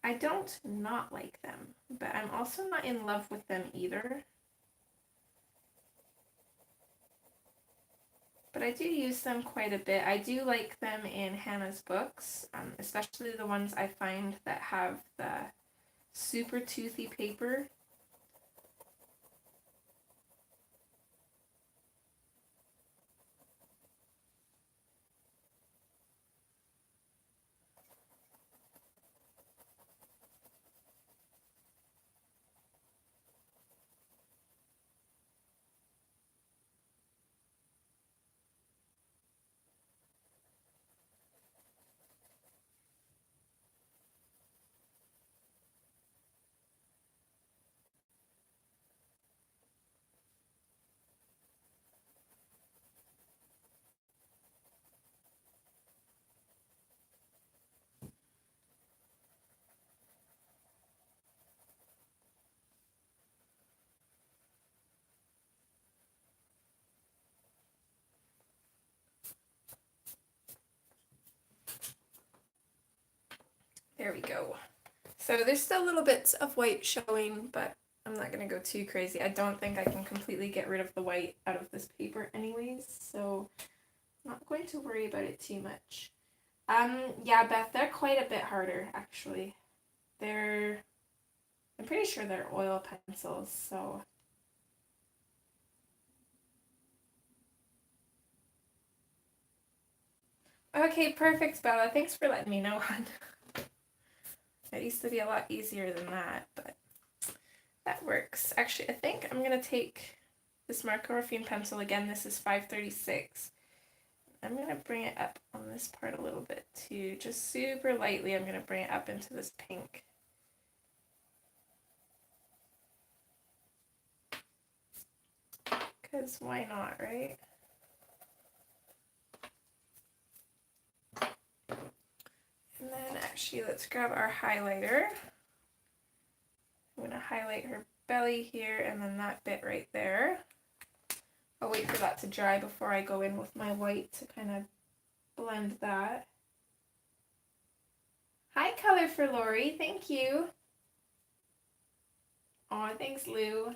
I don't not like them, but I'm also not in love with them either. But I do use them quite a bit. I do like them in Hannah's books, especially the ones I find that have the super toothy paper. There we go. So there's still little bits of white showing, but I'm not going to go too crazy. I don't think I can completely get rid of the white out of this paper anyways, so I'm not going to worry about it too much. Yeah, Beth, they're quite a bit harder, actually. I'm pretty sure they're oil pencils, so. Okay, perfect, Bella. Thanks for letting me know, hon. It used to be a lot easier than that, but that works. Actually, I think I'm going to take this Marco Rafine pencil again. This is 536. I'm going to bring it up on this part a little bit too. Just super lightly, I'm going to bring it up into this pink. because why not, right? And then actually let's grab our highlighter. I'm going to highlight her belly here and then that bit right there. I'll wait for that to dry before I go in with my white to kind of blend that. Hi, Color for Lori. Thank you. Aw, thanks, Lou.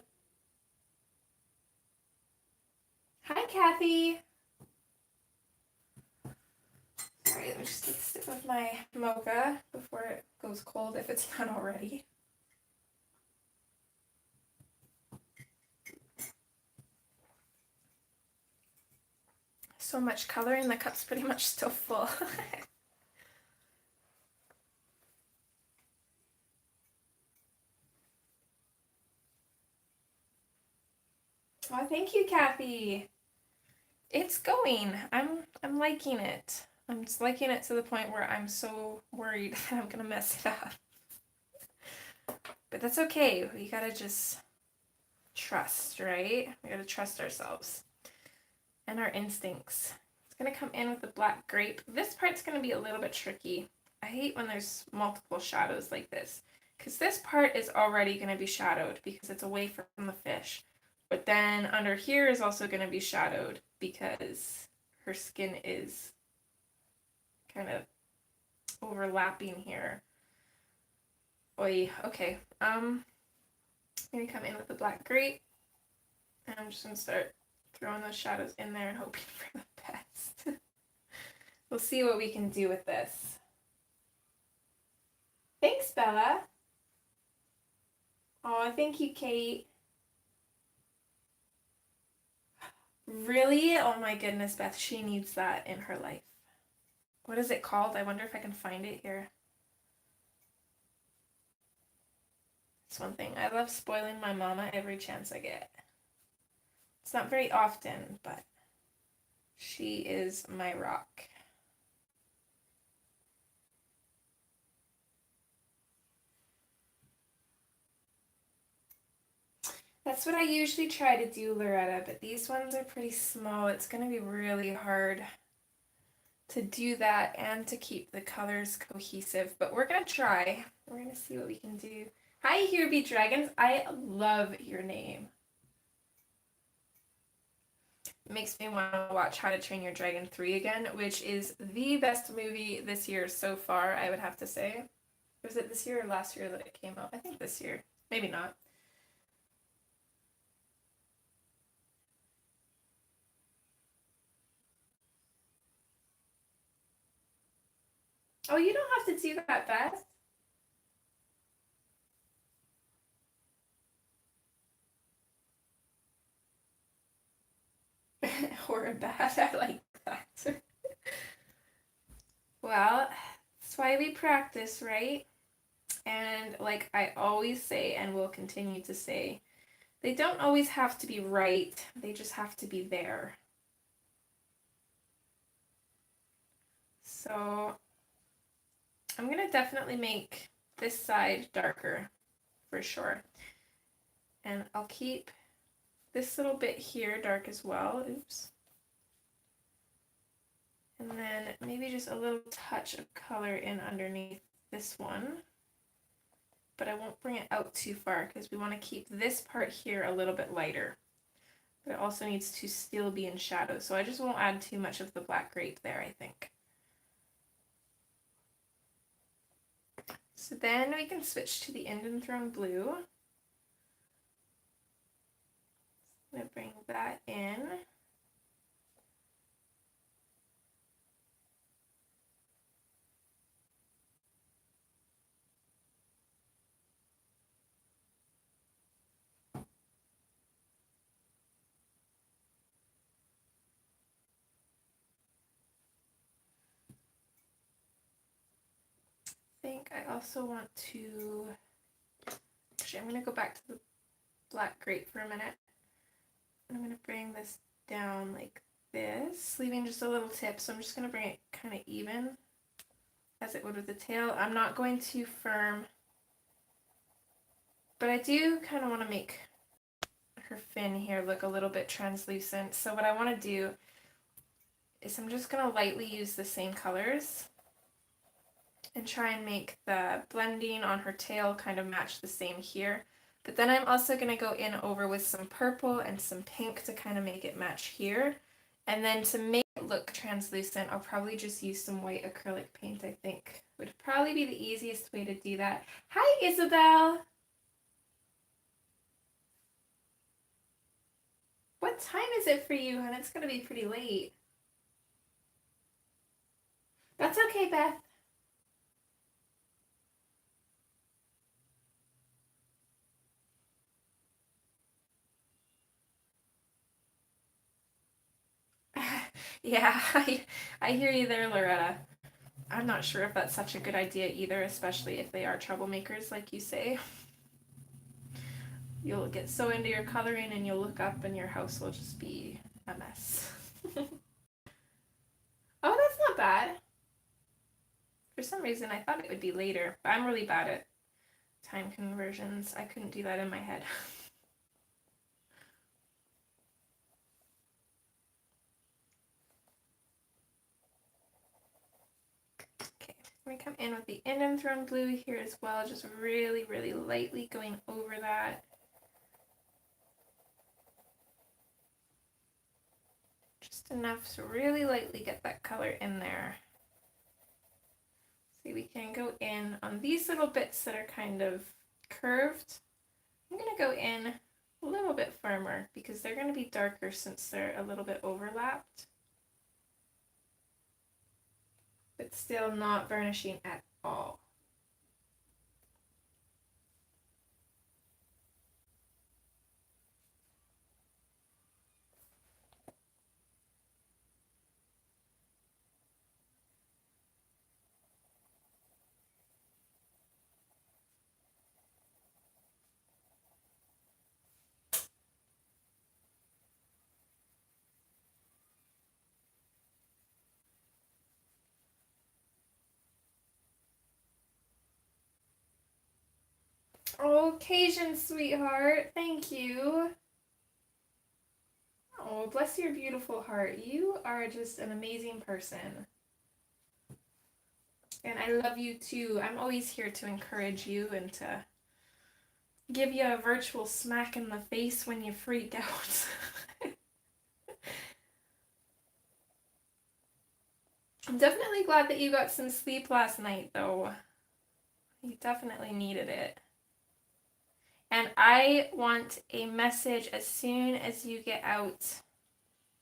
Hi, Kathy. Sorry, let me just stick with my mocha before it goes cold if it's not already. So much color and the cup's pretty much still full. Oh, thank you, Kathy. It's going. I'm liking it. I'm just liking it to the point where I'm so worried that I'm gonna mess it up. But that's okay. We gotta just trust, right? We gotta trust ourselves and our instincts. It's gonna come in with the black grape. This part's gonna be a little bit tricky. I hate when there's multiple shadows like this, because this part is already gonna be shadowed because it's away from the fish. But then under here is also gonna be shadowed because her skin is kind of overlapping here. Oy, okay. I'm gonna come in with the black grape, and I'm just gonna start throwing those shadows in there and hoping for the best. We'll see what we can do with this. Thanks, Bella. Oh, thank you, Kate. Really? Oh my goodness, Beth, she needs that in her life. What is it called? I wonder if I can find it here. It's one thing. I love spoiling my mama every chance I get. It's not very often, but she is my rock. That's what I usually try to do, Loretta, but these ones are pretty small. It's going to be really hard to do that and to keep the colors cohesive, but we're going to try. We're going to see what we can do. Hi, Here Be Dragons. I love your name. It makes me want to watch How to Train Your Dragon 3 again, which is the best movie this year so far, I would have to say. Was it this year or last year that it came out? I think this year. Maybe not. Oh, you don't have to do that, Beth. Or bad, I like that. Well, that's why we practice, right? And like I always say and will continue to say, they don't always have to be right, they just have to be there. So I'm gonna definitely make this side darker for sure. And I'll keep this little bit here dark as well. Oops. And then maybe just a little touch of color in underneath this one. But I won't bring it out too far because we want to keep this part here a little bit lighter. But it also needs to still be in shadow, so I just won't add too much of the black grape there, I think. So then we can switch to the Indian Throne Blue. I'm going to bring that in. I think I also want to, actually I'm going to go back to the black grape for a minute. I'm going to bring this down like this, leaving just a little tip, so I'm just going to bring it kind of even as it would with the tail. I'm not going too firm, but I do kind of want to make her fin here look a little bit translucent. So what I want to do is I'm just going to lightly use the same colors and try and make the blending on her tail kind of match the same here. But then I'm also going to go in over with some purple and some pink to kind of make it match here. And then to make it look translucent, I'll probably just use some white acrylic paint, I think. Would probably be the easiest way to do that. Hi, Isabel! What time is it for you, hon? It's going to be pretty late. That's okay, Beth. Yeah, I hear you there, Loretta. I'm not sure if that's such a good idea either, especially if they are troublemakers, like you say. You'll get so into your coloring and you'll look up and your house will just be a mess. Oh, that's not bad. For some reason, I thought it would be later, but I'm really bad at time conversions. I couldn't do that in my head. Okay, I'm going to come in with the Indian Throne blue here as well, just really, really lightly going over that. Just enough to really lightly get that color in there. See, we can go in on these little bits that are kind of curved. I'm going to go in a little bit firmer because they're going to be darker since they're a little bit overlapped. But still not burnishing at all. Oh, Cajun, sweetheart, thank you. Oh, bless your beautiful heart. You are just an amazing person. And I love you too. I'm always here to encourage you and to give you a virtual smack in the face when you freak out. I'm definitely glad that you got some sleep last night, though. You definitely needed it. And I want a message as soon as you get out.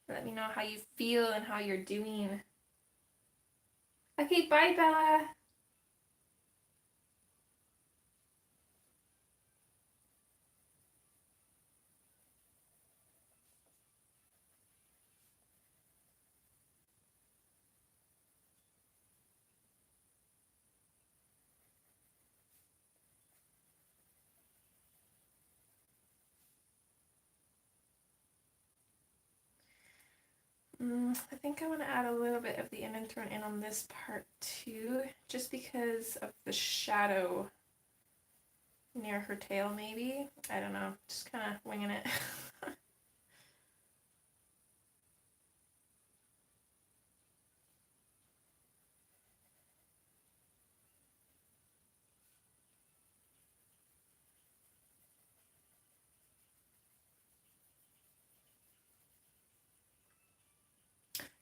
Let me know how you feel and how you're doing. Okay, bye, Bella. I think I want to add a little bit of the Indian in on this part too, just because of the shadow near her tail maybe. I don't know, just kind of winging it.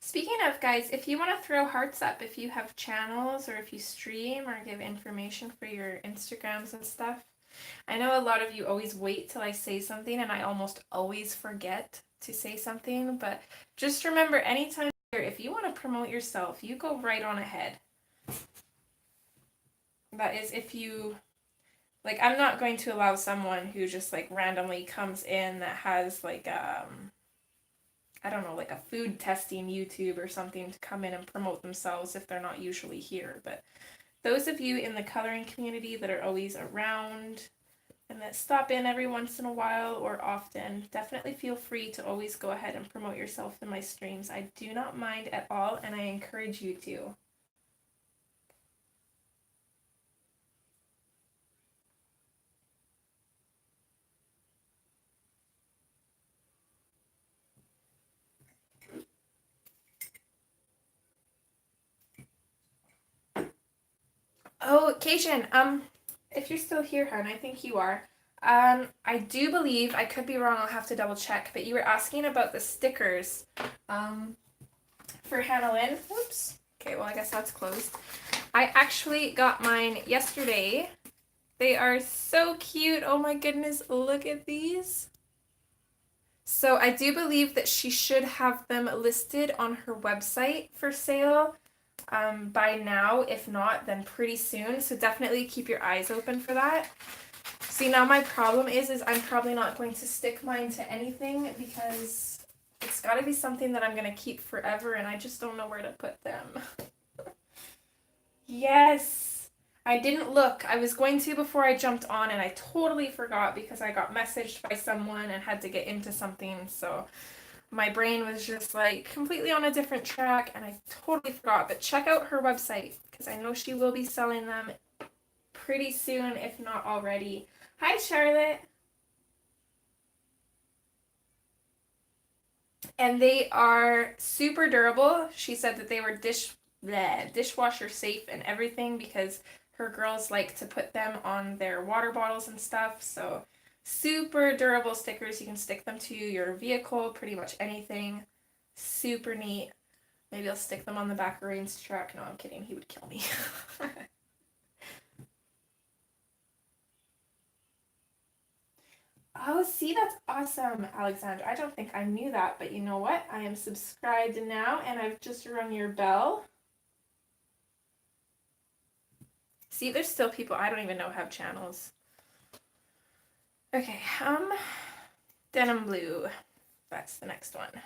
Speaking of, guys, if you want to throw hearts up, if you have channels or if you stream or give information for your Instagrams and stuff, I know a lot of you always wait till I say something and I almost always forget to say something, but just remember anytime if you want to promote yourself, you go right on ahead. That is if you, like, I'm not going to allow someone who just like randomly comes in that has like I don't know, like a food testing YouTube or something to come in and promote themselves if they're not usually here. But those of you in the coloring community that are always around and that stop in every once in a while or often, definitely feel free to always go ahead and promote yourself in my streams. I do not mind at all, and I encourage you to. Cajun, if you're still here, hon, I think you are. I do believe, I could be wrong, I'll have to double check, but you were asking about the stickers, for Hannah Lynn. Whoops. Okay, well, I guess that's closed. I actually got mine yesterday. They are so cute. Oh my goodness, look at these. So I do believe that she should have them listed on her website for sale by now. If not, then pretty soon. So definitely keep your eyes open for that. See, now my problem is I'm probably not going to stick mine to anything because it's got to be something that I'm going to keep forever and I just don't know where to put them. Yes! I didn't look. I was going to before I jumped on and I totally forgot because I got messaged by someone and had to get into something. So my brain was just like completely on a different track and I totally forgot. But check out her website because I know she will be selling them pretty soon, if not already. Hi, Charlotte. And they are super durable. She said that they were dishwasher safe and everything because her girls like to put them on their water bottles and stuff. So super durable stickers. You can stick them to your vehicle, pretty much anything. Super neat. Maybe I'll stick them on the back of Rain's truck. No, I'm kidding. He would kill me. Oh, see, that's awesome, Alexandra. I don't think I knew that, but you know what? I am subscribed now, and I've just rung your bell. See, there's still people I don't even know have channels. Okay, denim blue. That's the next one.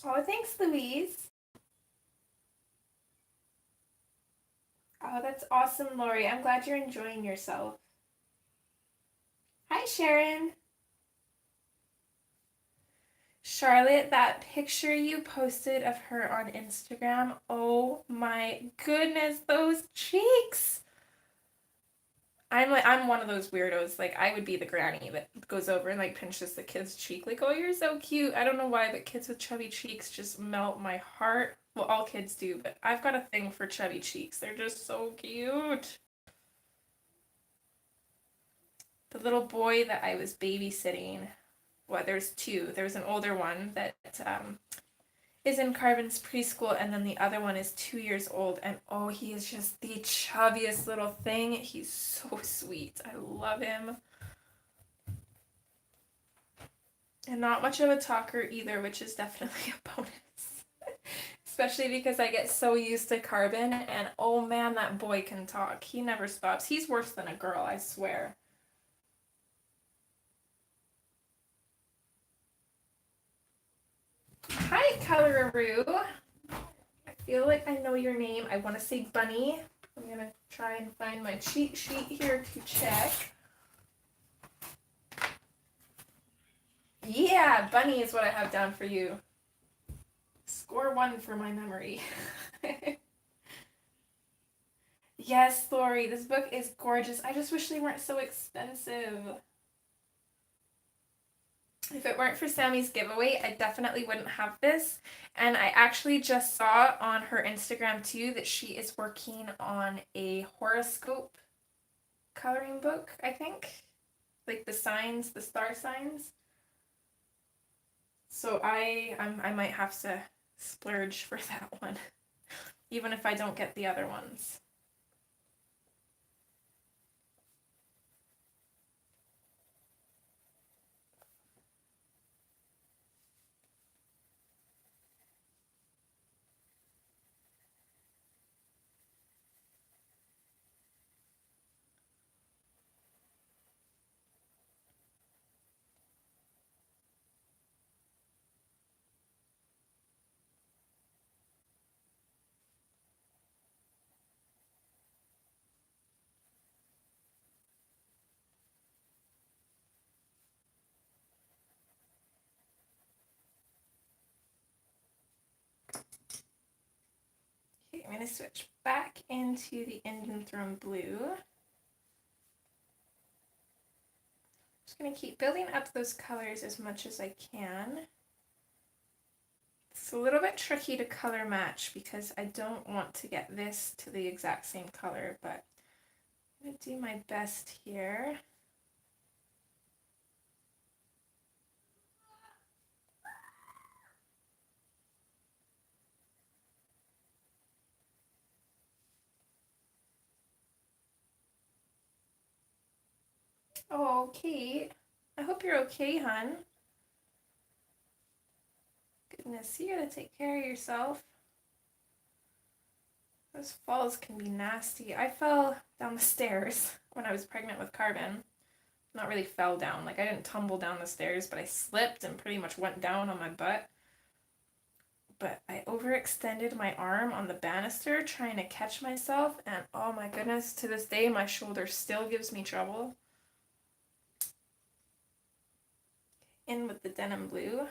Oh, thanks, Louise. Oh, that's awesome, Lori. I'm glad you're enjoying yourself. Hi, Sharon. Charlotte, that picture you posted of her on Instagram, oh my goodness, those cheeks! I'm one of those weirdos. Like I would be the granny that goes over and like pinches the kid's cheek. Like, oh, you're so cute. I don't know why, but kids with chubby cheeks just melt my heart. Well, all kids do, but I've got a thing for chubby cheeks. They're just so cute. The little boy that I was babysitting. Well, there's two. There's an older one that is in Carvin's preschool, and then the other one is 2 years old. And oh, he is just the chubbiest little thing. He's so sweet. I love him. And not much of a talker either, which is definitely a bonus. Especially because I get so used to Carbon, and oh man, that boy can talk. He never stops. He's worse than a girl, I swear. Hi, Color-Aroo. I feel like I know your name. I want to say Bunny. I'm gonna try and find my cheat sheet here to check. Yeah, Bunny is what I have down for you. Score 1 for my memory. Yes, Lori, this book is gorgeous. I just wish they weren't so expensive. If it weren't for Sammy's giveaway, I definitely wouldn't have this. And I actually just saw on her Instagram too that she is working on a horoscope coloring book, I think. Like the signs, the star signs. So I might have to splurge for that one, even if I don't get the other ones. going to switch back into the Indian Throne Blue. Just going to keep building up those colors as much as I can. It's a little bit tricky to color match because I don't want to get this to the exact same color, but I'm going to do my best here. Oh, Kate, I hope you're okay, hun. Goodness, you gotta take care of yourself. Those falls can be nasty. I fell down the stairs when I was pregnant with Carbon. Not really fell down, like I didn't tumble down the stairs, but I slipped and pretty much went down on my butt. But I overextended my arm on the banister trying to catch myself, and oh my goodness, to this day my shoulder still gives me trouble. In with the denim blue.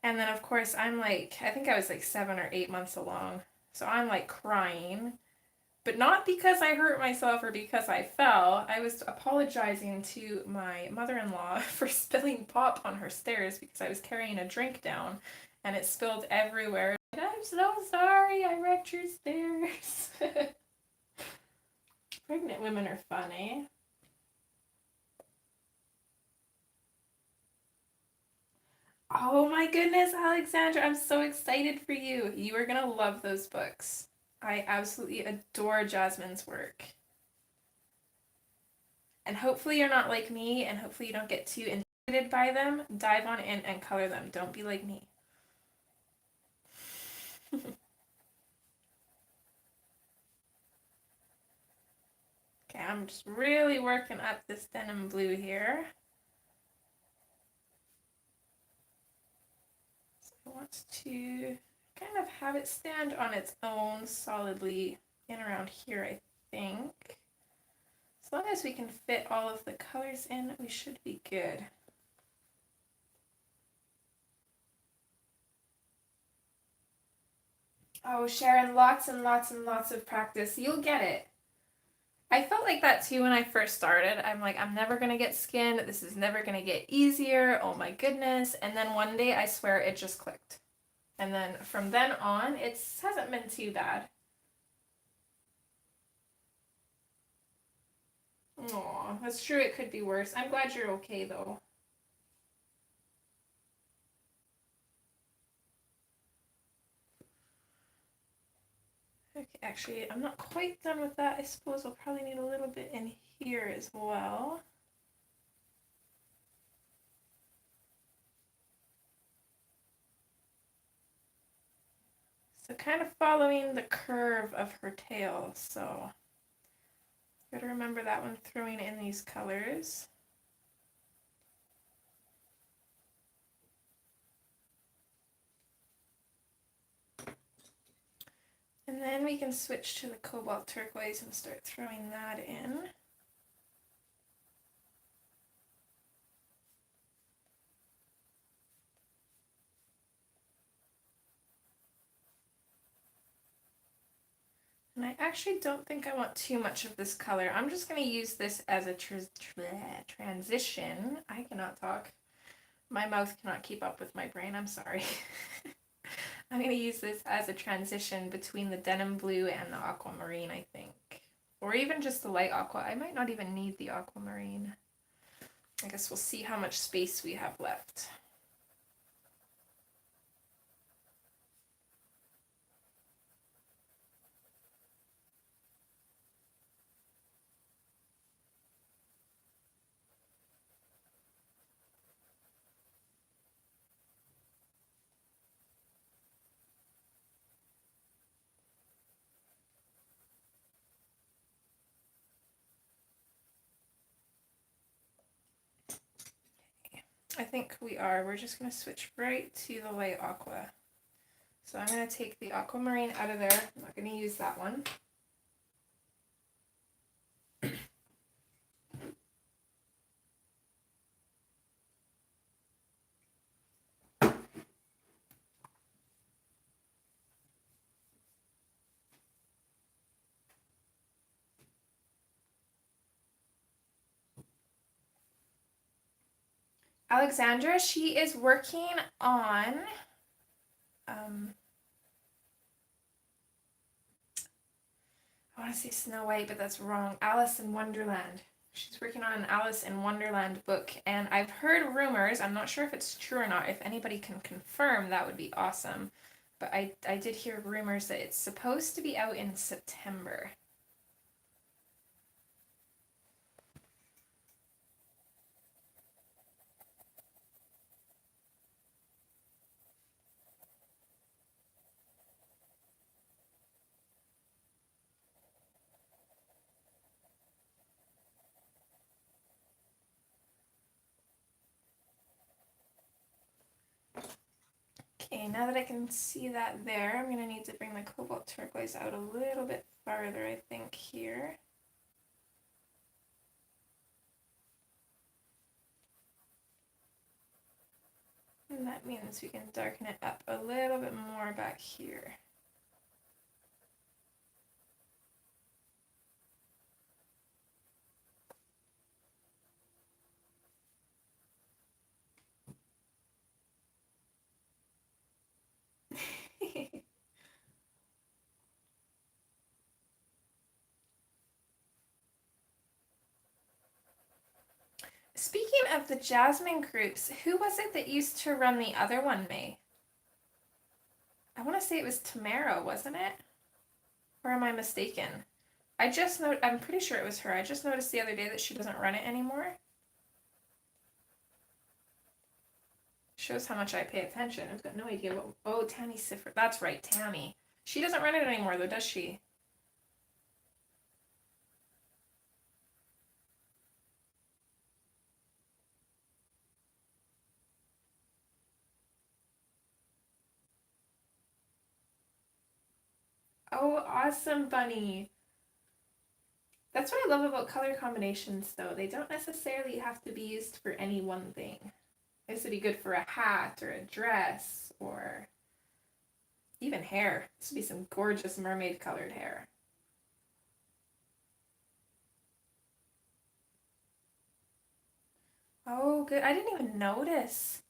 And then of course I'm like, I think I was like 7 or 8 months along. So I'm like crying, but not because I hurt myself or because I fell. I was apologizing to my mother-in-law for spilling pop on her stairs because I was carrying a drink down and it spilled everywhere. And I'm so sorry, I wrecked your stairs. Pregnant women are funny. Oh my goodness, Alexandra, I'm so excited for you. You are gonna love those books. I absolutely adore Jasmine's work. And hopefully you're not like me, and hopefully you don't get too intimidated by them. Dive on in and color them. Don't be like me. Okay, I'm just really working up this denim blue here. So I want to kind of have it stand on its own solidly in around here, I think. As long as we can fit all of the colors in, we should be good. Oh, Sharon, lots and lots and lots of practice. You'll get it. I felt like that too when I first started. I'm like, I'm never gonna get skin. This is never gonna get easier. Oh my goodness. And then one day, I swear, it just clicked. And then from then on, it hasn't been too bad. Aw, that's true. It could be worse. I'm glad you're okay though. Okay, actually, I'm not quite done with that. I suppose I'll probably need a little bit in here as well. So kind of following the curve of her tail, so gotta remember that when throwing in these colors. And then we can switch to the cobalt turquoise and start throwing that in. And I actually don't think I want too much of this color. I'm just going to use this as a transition. I cannot talk. My mouth cannot keep up with my brain. I'm sorry. I'm going to use this as a transition between the denim blue and the aquamarine, I think. Or even just the light aqua. I might not even need the aquamarine. I guess we'll see how much space we have left. I think we are. We're just going to switch right to the light aqua. So I'm going to take the aquamarine out of there. I'm not going to use that one. Alexandra, she is working on I want to say Snow White, but that's wrong. Alice in Wonderland. She's working on an Alice in Wonderland book, and I've heard rumors, I'm not sure if it's true or not. If anybody can confirm, that would be awesome. But I did hear rumors that it's supposed to be out in September. Okay, now that I can see that there, I'm going to need to bring my cobalt turquoise out a little bit farther, I think, here. And that means we can darken it up a little bit more back here. Speaking of the Jasmine groups, who was it that used to run the other one, May? I want to say it was Tamara, wasn't it? Or am I mistaken? I'm pretty sure it was her. I just noticed the other day that she doesn't run it anymore. Shows how much I pay attention. I've got no idea what. Oh, Tammy Sifford. That's right, Tammy. She doesn't run it anymore, though, does she? Oh, awesome, Bunny. That's what I love about color combinations, though. They don't necessarily have to be used for any one thing. This would be good for a hat or a dress or even hair. This would be some gorgeous mermaid colored hair. Oh, good. I didn't even notice.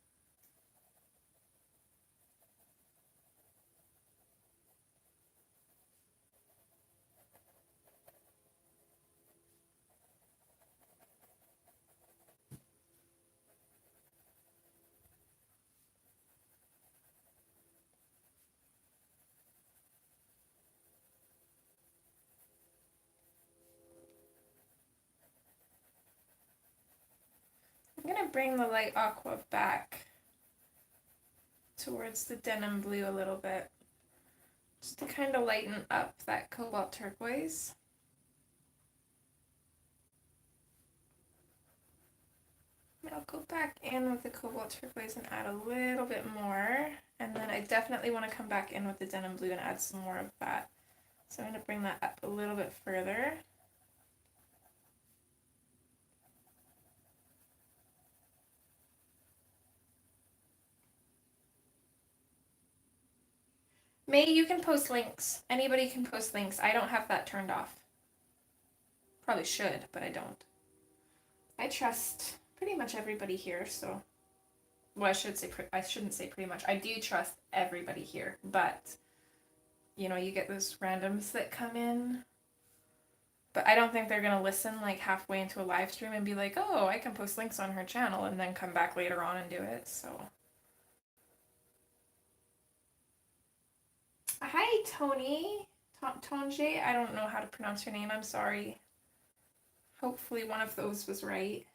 I'm going to bring the light aqua back towards the denim blue a little bit, just to kind of lighten up that cobalt turquoise. I'll go back in with the cobalt turquoise and add a little bit more, and then I definitely want to come back in with the denim blue and add some more of that. So I'm going to bring that up a little bit further. May, you can post links. Anybody can post links. I don't have that turned off. Probably should, but I don't. I trust pretty much everybody here, so... Well, I shouldn't say pretty much. I do trust everybody here, but... You know, you get those randoms that come in. But I don't think they're going to listen like halfway into a live stream and be like, oh, I can post links on her channel and then come back later on and do it, so... Hi, Tony. Tonje. I don't know how to pronounce your name. I'm sorry. Hopefully one of those was right.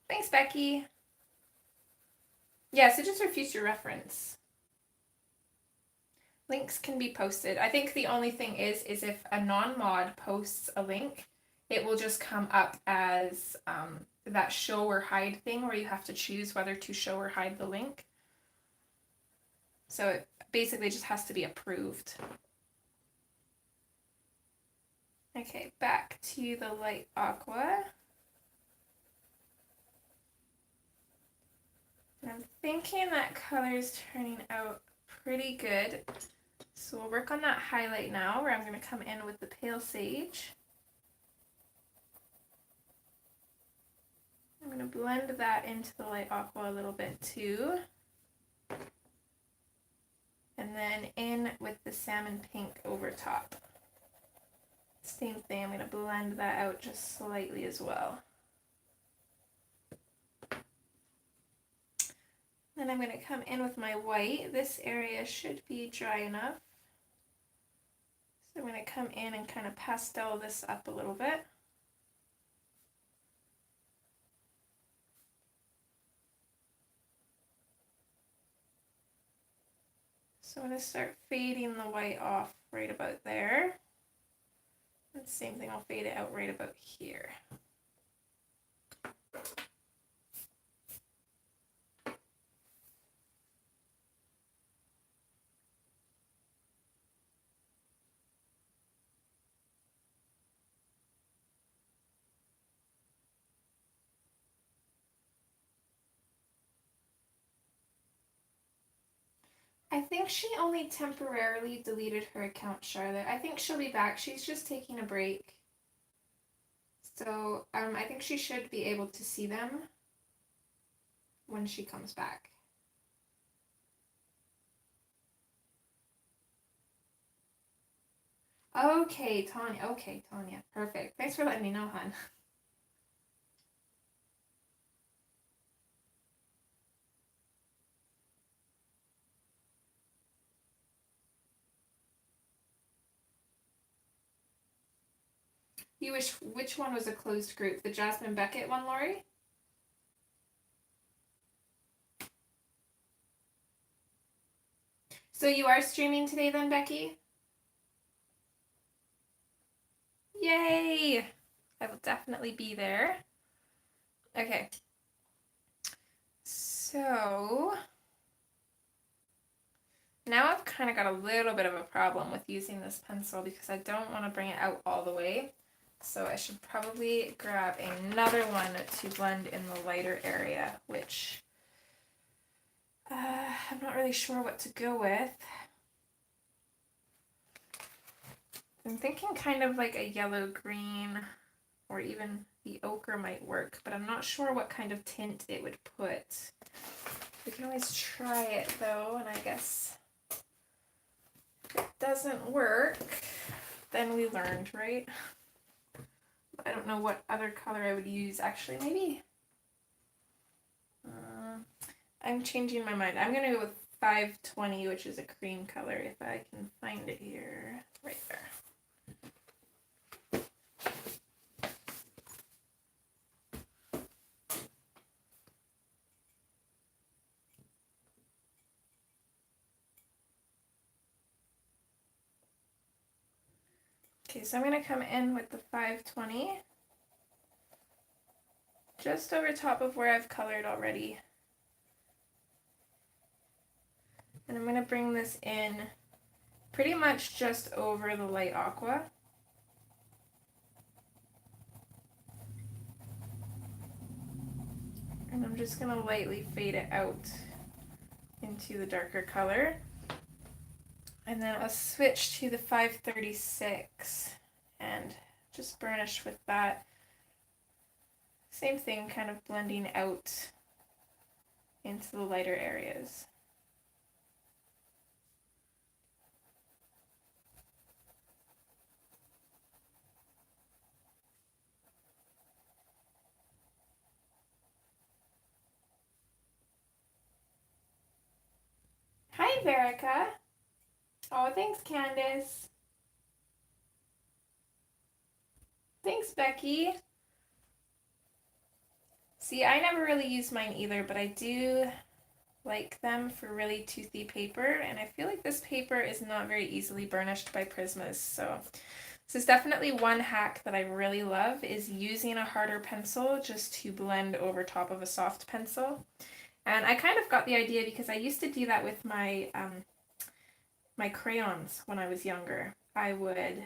Thanks, Becky. Yeah, so just for future reference. Links can be posted. I think the only thing is if a non-mod posts a link, it will just come up as that show or hide thing where you have to choose whether to show or hide the link. So it basically just has to be approved. Okay, back to the light aqua. And I'm thinking that color is turning out pretty good. So we'll work on that highlight now, where I'm going to come in with the pale sage. I'm going to blend that into the light aqua a little bit too. And then in with the salmon pink over top. Same thing, I'm going to blend that out just slightly as well. Then I'm going to come in with my white. This area should be dry enough. So I'm going to come in and kind of pastel this up a little bit. So I'm going to start fading the white off right about there. And same thing, I'll fade it out right about here. I think she only temporarily deleted her account, Charlotte. I think she'll be back. She's just taking a break. So I think she should be able to see them when she comes back. Okay, Tanya. Okay, Tanya. Perfect. Thanks for letting me know, hon. You wish which one was a closed group? The Jasmine Beckett one, Lori? So you are streaming today then, Becky? Yay! I will definitely be there. Okay. So now I've kind of got a little bit of a problem with using this pencil because I don't want to bring it out all the way. So I should probably grab another one to blend in the lighter area, which I'm not really sure what to go with. I'm thinking kind of like a yellow-green, or even the ochre might work, but I'm not sure what kind of tint it would put. We can always try it though, and I guess if it doesn't work, then we learned, right? I don't know what other color I would use. Actually, maybe I'm changing my mind. I'm gonna go with 520, which is a cream color, if I can find it here. Right there. Okay, so I'm going to come in with the 520, just over top of where I've colored already. And I'm going to bring this in pretty much just over the light aqua. And I'm just going to lightly fade it out into the darker color. And then I'll switch to the 536 and just burnish with that. Same thing, kind of blending out into the lighter areas. Hi, Verica. Oh, thanks, Candace. Thanks, Becky. See, I never really use mine either, but I do like them for really toothy paper, and I feel like this paper is not very easily burnished by Prismas, so this is definitely one hack that I really love, is using a harder pencil just to blend over top of a soft pencil. And I kind of got the idea because I used to do that with my my crayons when I was younger. I would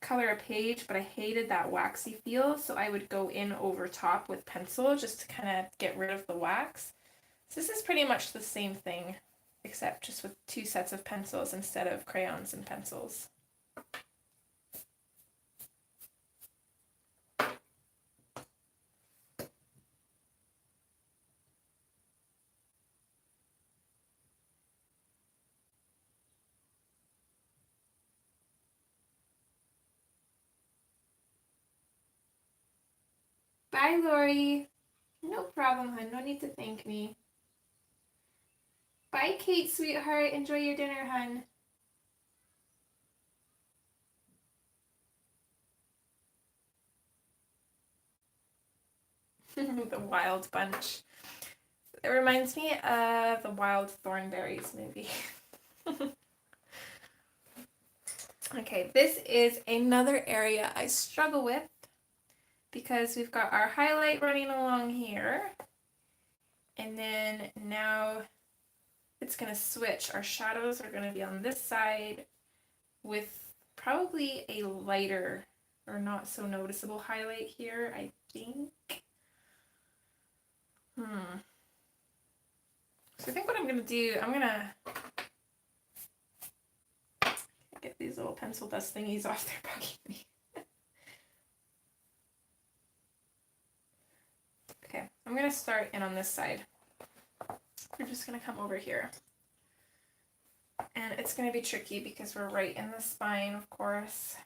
color a page, but I hated that waxy feel, so I would go in over top with pencil just to kind of get rid of the wax. So this is pretty much the same thing, except just with two sets of pencils instead of crayons and pencils. Bye, Lori. No problem, hun. No need to thank me. Bye, Kate, sweetheart. Enjoy your dinner, hun. The Wild Bunch. It reminds me of the Wild Thornberrys movie. Okay, this is another area I struggle with because we've got our highlight running along here, and then now it's going to switch. Our shadows are going to be on this side with probably a lighter or not so noticeable highlight here, I think. So I think what I'm going to do, I'm going to get these little pencil dust thingies off there bugging me. Okay, I'm going to start in on this side. We're just going to come over here. And it's going to be tricky because we're right in the spine, of course.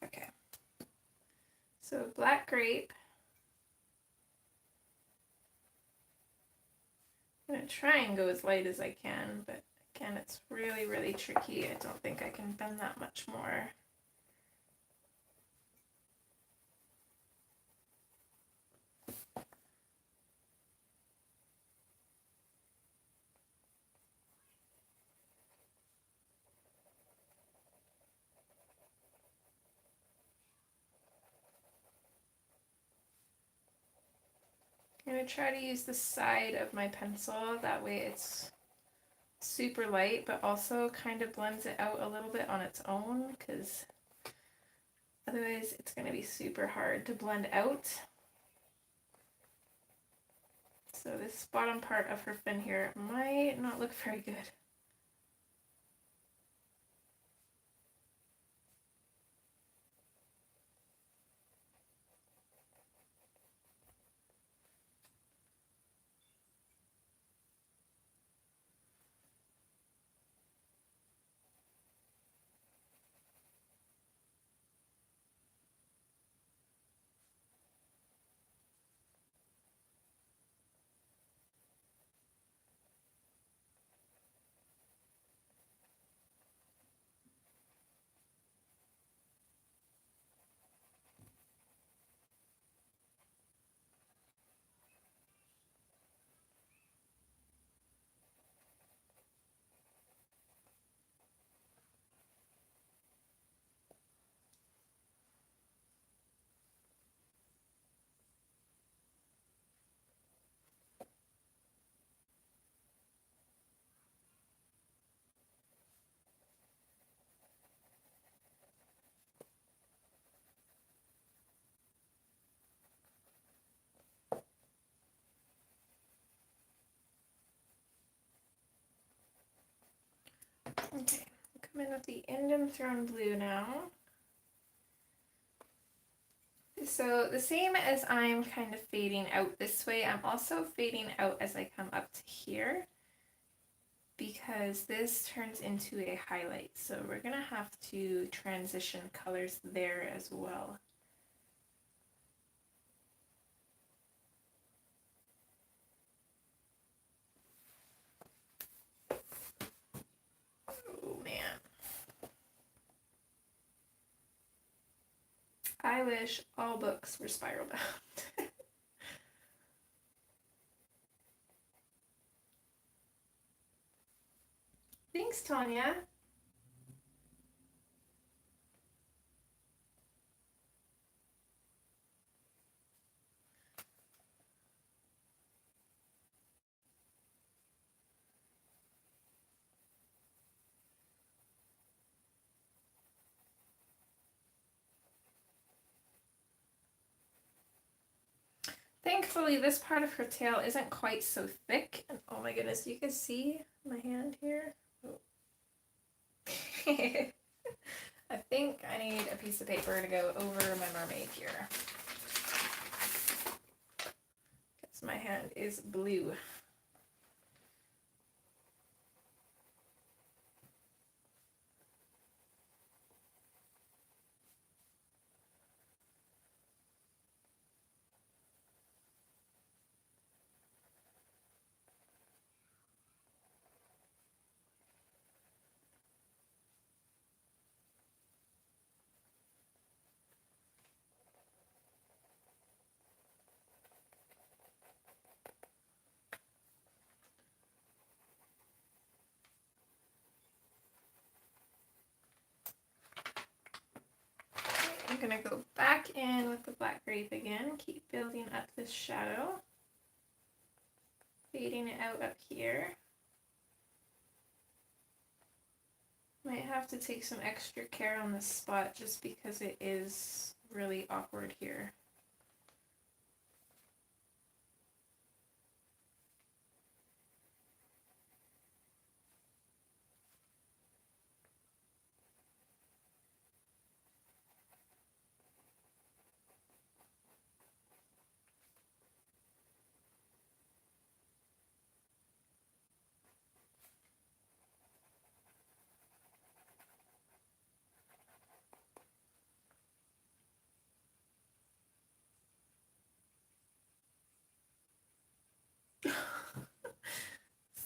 Okay. So black grape. I'm going to try and go as light as I can, but again, it's really, really tricky. I don't think I can bend that much more. I'm going to try to use the side of my pencil, that way it's super light, but also kind of blends it out a little bit on its own, because otherwise it's going to be super hard to blend out. So this bottom part of her fin here might not look very good. Okay, come in with the Indian Throne Blue now. So the same as I'm kind of fading out this way, I'm also fading out as I come up to here, because this turns into a highlight. So we're going to have to transition colors there as well. Oh man. I wish all books were spiral bound. Thanks, Tanya. Thankfully, this part of her tail isn't quite so thick. And oh my goodness, you can see my hand here. Oh. I think I need a piece of paper to go over my mermaid here, because my hand is blue. gonna go back in with the black grape again, keep building up this shadow, fading it out up here. Might have to take some extra care on this spot just because it is really awkward here.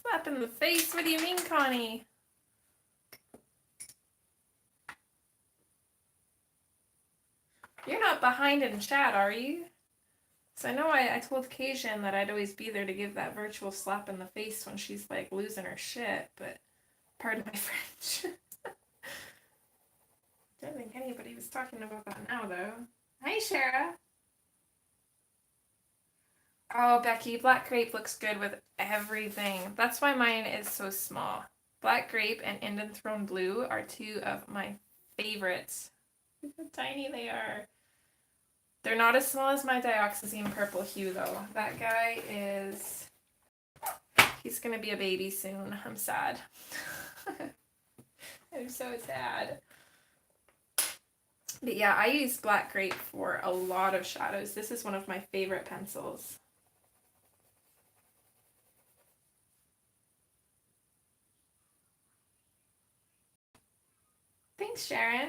Slap in the face? What do you mean, Connie? You're not behind in chat, are you? So I know I told Cajun that I'd always be there to give that virtual slap in the face when she's like losing her shit, but pardon my French. Don't think anybody was talking about that now though. Hi, Shara. Oh, Becky, black grape looks good with everything. That's why mine is so small. Black grape and Indian throne blue are two of my favorites. Look how tiny they are. They're not as small as my dioxazine purple hue though. That guy is... he's gonna be a baby soon. I'm sad. I'm so sad. But yeah, I use black grape for a lot of shadows. This is one of my favorite pencils. Thanks, Sharon.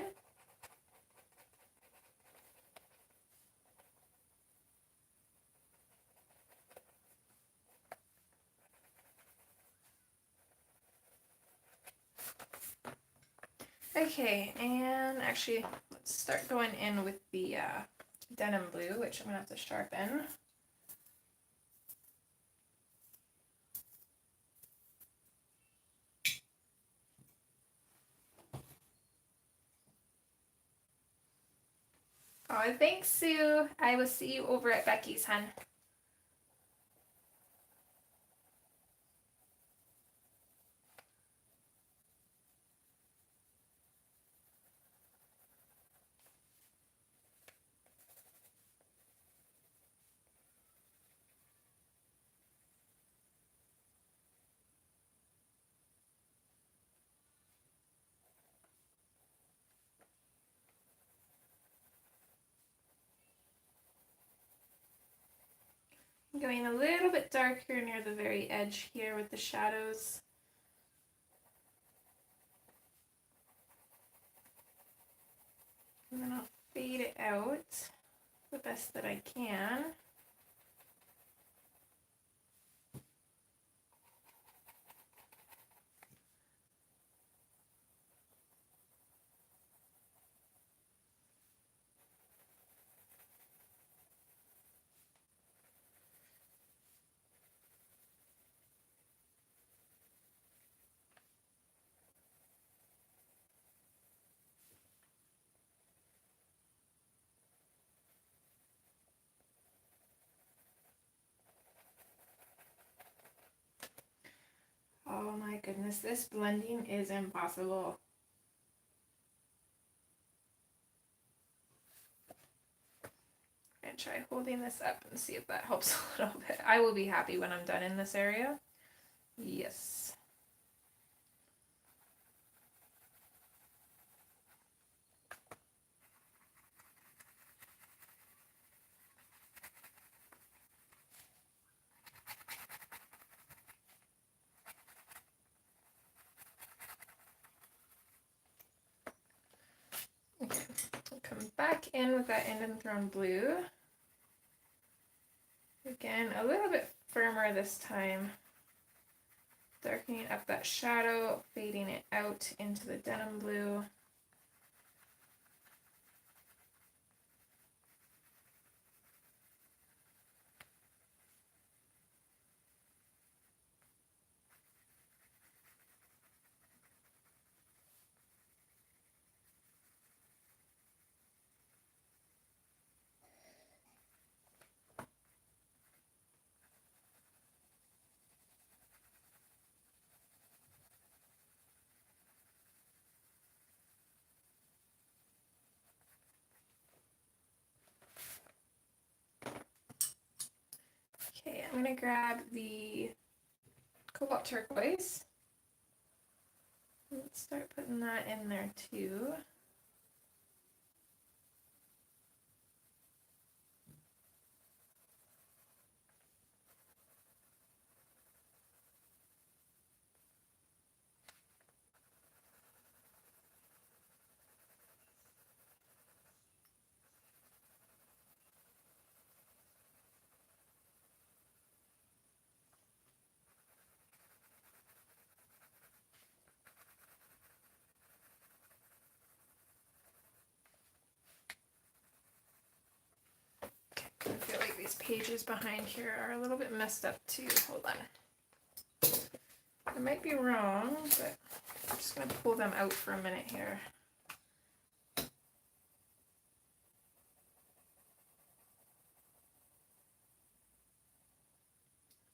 Okay, and actually, let's start going in with the denim blue, which I'm going to have to sharpen. Oh, thanks, Sue. I will see you over at Becky's, hun. I'm going a little bit darker near the very edge here with the shadows. And then I'll fade it out the best that I can. Oh my goodness, this blending is impossible. And try holding this up and see if that helps a little bit. I will be happy when I'm done in this area. Yes. Okay, I'll come back in with that Indian Throne blue. Again, a little bit firmer this time. Darkening up that shadow, fading it out into the denim blue. I'm going to grab the cobalt turquoise. Let's start putting that in there too. I feel like these pages behind here are a little bit messed up too. Hold on. I might be wrong, but I'm just going to pull them out for a minute here. I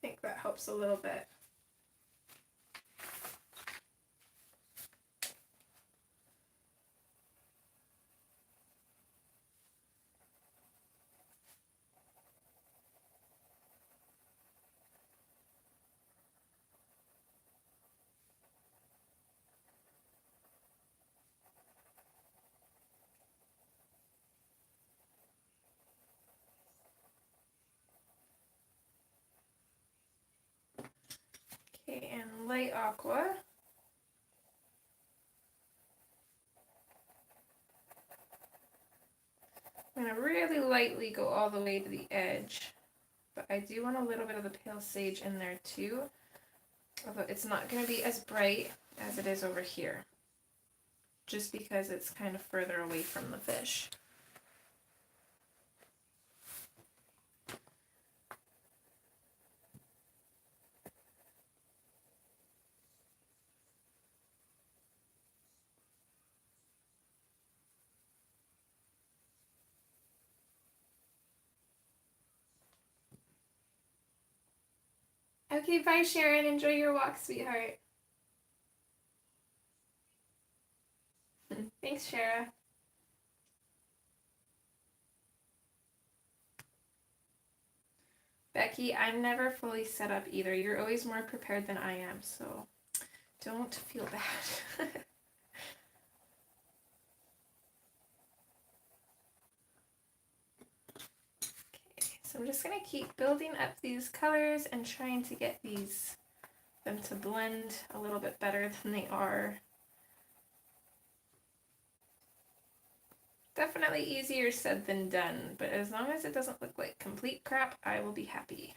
think that helps a little bit. Okay, and light aqua. I'm going to really lightly go all the way to the edge, but I do want a little bit of the pale sage in there too, although it's not going to be as bright as it is over here, just because it's kind of further away from the fish. Okay, bye Sharon. Enjoy your walk, sweetheart. Thanks, Shara. Becky, I'm never fully set up either. You're always more prepared than I am, so don't feel bad. Okay, so I'm just going to keep building up these colors and trying to get them to blend a little bit better than they are. Definitely easier said than done, but as long as it doesn't look like complete crap, I will be happy.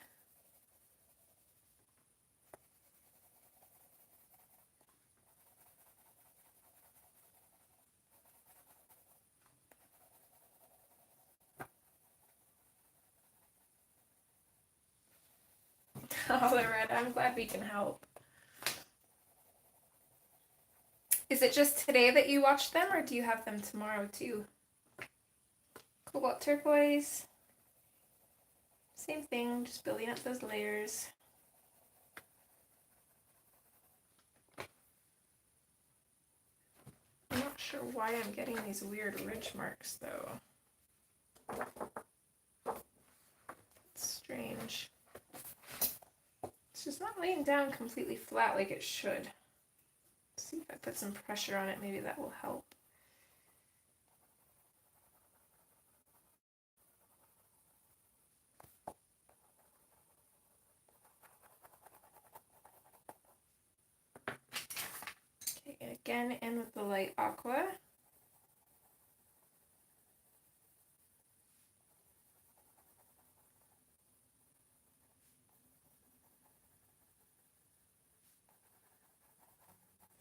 All right, I'm glad we can help. Is it just today that you watch them, or do you have them tomorrow too? Cobalt turquoise. Same thing, just building up those layers. I'm not sure why I'm getting these weird ridge marks though. It's strange. It's just not laying down completely flat like it should. Let's see if I put some pressure on it, maybe that will help. Okay, and again in with the light aqua.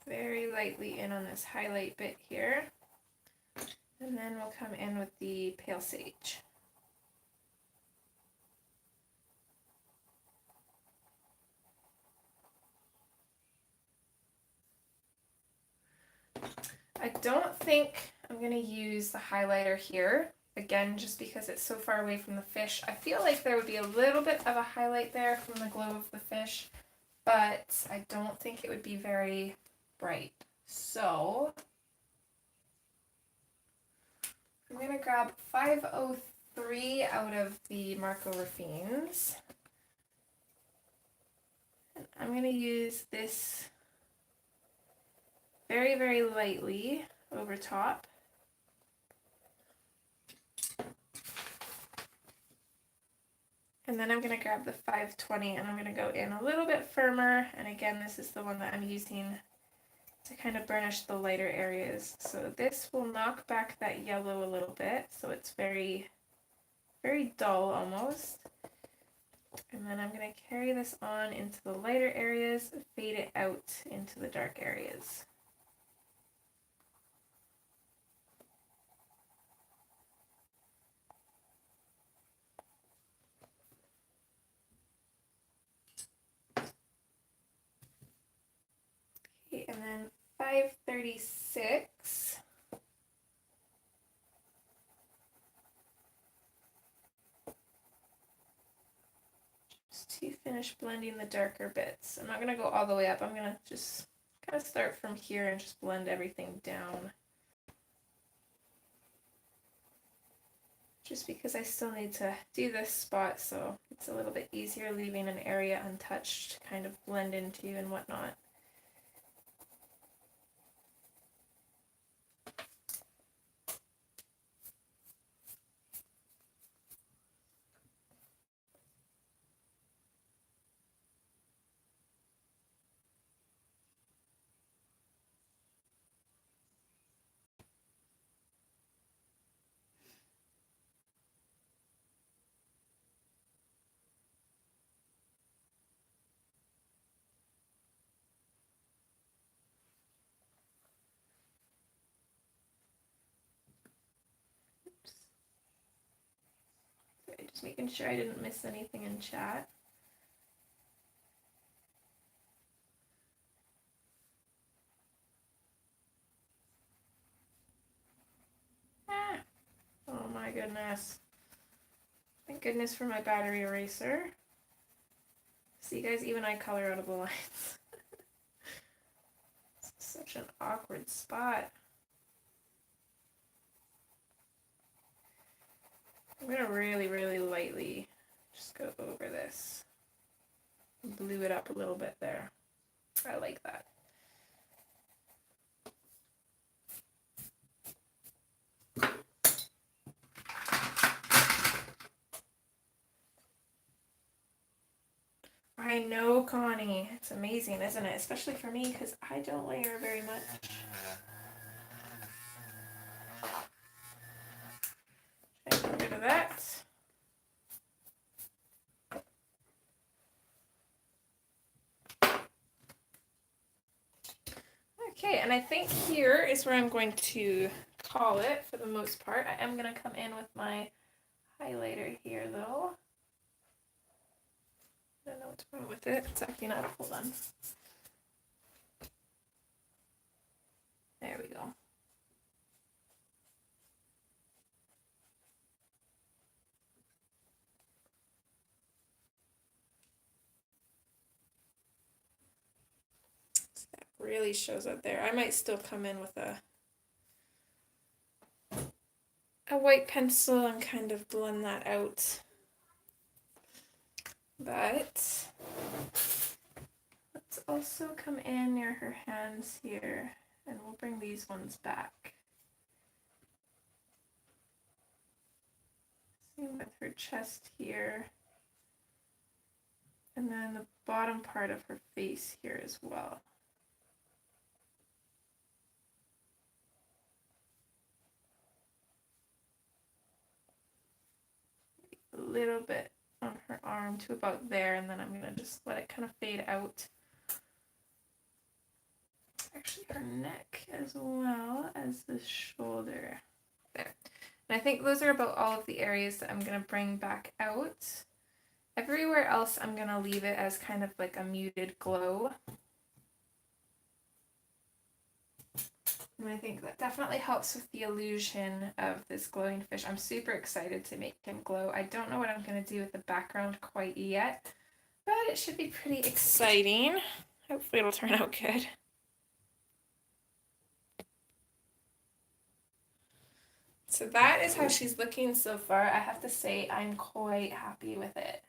Very lightly in on this highlight bit here. And then we'll come in with the pale sage. I don't think I'm going to use the highlighter here, again, just because it's so far away from the fish. I feel like there would be a little bit of a highlight there from the glow of the fish, but I don't think it would be very bright. So I'm going to grab 503 out of the Marco Raffines. I'm going to use this very, very lightly over top. And then I'm going to grab the 520 and I'm going to go in a little bit firmer. And again, this is the one that I'm using to kind of burnish the lighter areas. So this will knock back that yellow a little bit. So it's very, very dull almost. And then I'm going to carry this on into the lighter areas, fade it out into the dark areas. Okay, and then 536. Just to finish blending the darker bits. I'm not going to go all the way up. I'm going to just kind of start from here and just blend everything down. Just because I still need to do this spot, so it's a little bit easier leaving an area untouched to kind of blend into and whatnot. Just making sure I didn't miss anything in chat. Ah. Oh my goodness. Thank goodness for my battery eraser. See guys, even I color out of the lines. It's such an awkward spot. I'm gonna really, really lightly just go over this. Blue it up a little bit there. I like that. I know, Connie. It's amazing, isn't it? Especially for me, because I don't layer very much. Okay, get rid of that. Okay, and I think here is where I'm going to call it for the most part. I am going to come in with my highlighter here, though. I don't know what's wrong with it. It's acting up. Hold on. There we go. So that really shows up there. I might still come in with a white pencil and kind of blend that out. But let's also come in near her hands here, and we'll bring these ones back. Same with her chest here. And then the bottom part of her face here as well. A little bit on her arm to about there, and then I'm gonna just let it kind of fade out. Actually, her neck as well as the shoulder. There. And I think those are about all of the areas that I'm gonna bring back out. Everywhere else, I'm gonna leave it as kind of like a muted glow. And I think that definitely helps with the illusion of this glowing fish. I'm super excited to make him glow. I don't know what I'm going to do with the background quite yet, but it should be pretty exciting. Hopefully it'll turn out good. So that is how she's looking so far. I have to say I'm quite happy with it.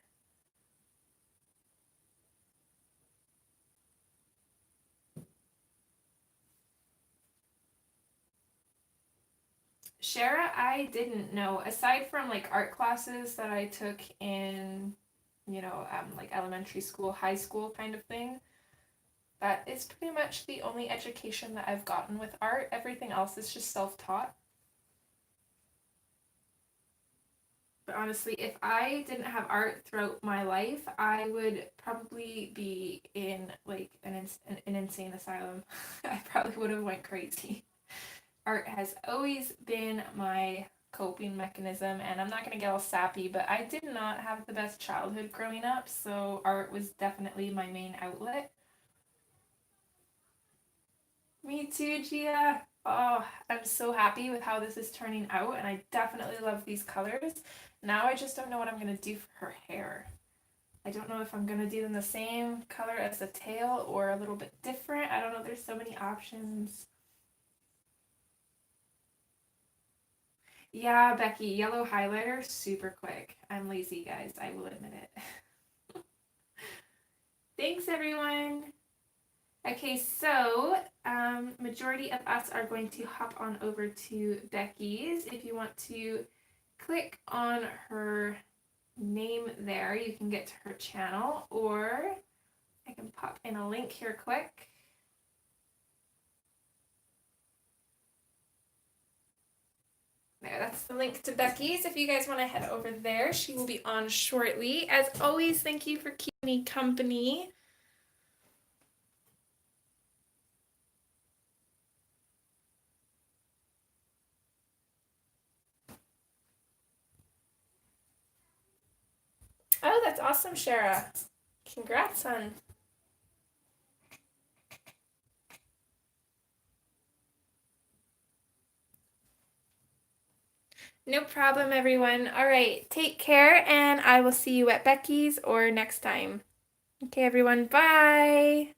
Shara, I didn't know. Aside from like art classes that I took in, like elementary school, high school kind of thing, that is pretty much the only education that I've gotten with art. Everything else is just self-taught. But honestly, if I didn't have art throughout my life, I would probably be in like an insane asylum. I probably would have went crazy. Art has always been my coping mechanism, and I'm not going to get all sappy, but I did not have the best childhood growing up, so art was definitely my main outlet. Me too, Gia. Oh, I'm so happy with how this is turning out, and I definitely love these colors. Now I just don't know what I'm going to do for her hair. I don't know if I'm going to do them the same color as the tail or a little bit different. I don't know. There's so many options. Yeah, Becky, yellow highlighter, super quick. I'm lazy, guys. I will admit it. Thanks, everyone. Okay, so majority of us are going to hop on over to Becky's. If you want to click on her name there, you can get to her channel, or I can pop in a link here quick. There, that's the link to Becky's. If you guys want to head over there, she will be on shortly. As always, thank you for keeping me company. Oh, that's awesome, Shara. Congrats, hon. No problem, everyone. All right, take care, and I will see you at Becky's or next time. Okay, everyone, bye.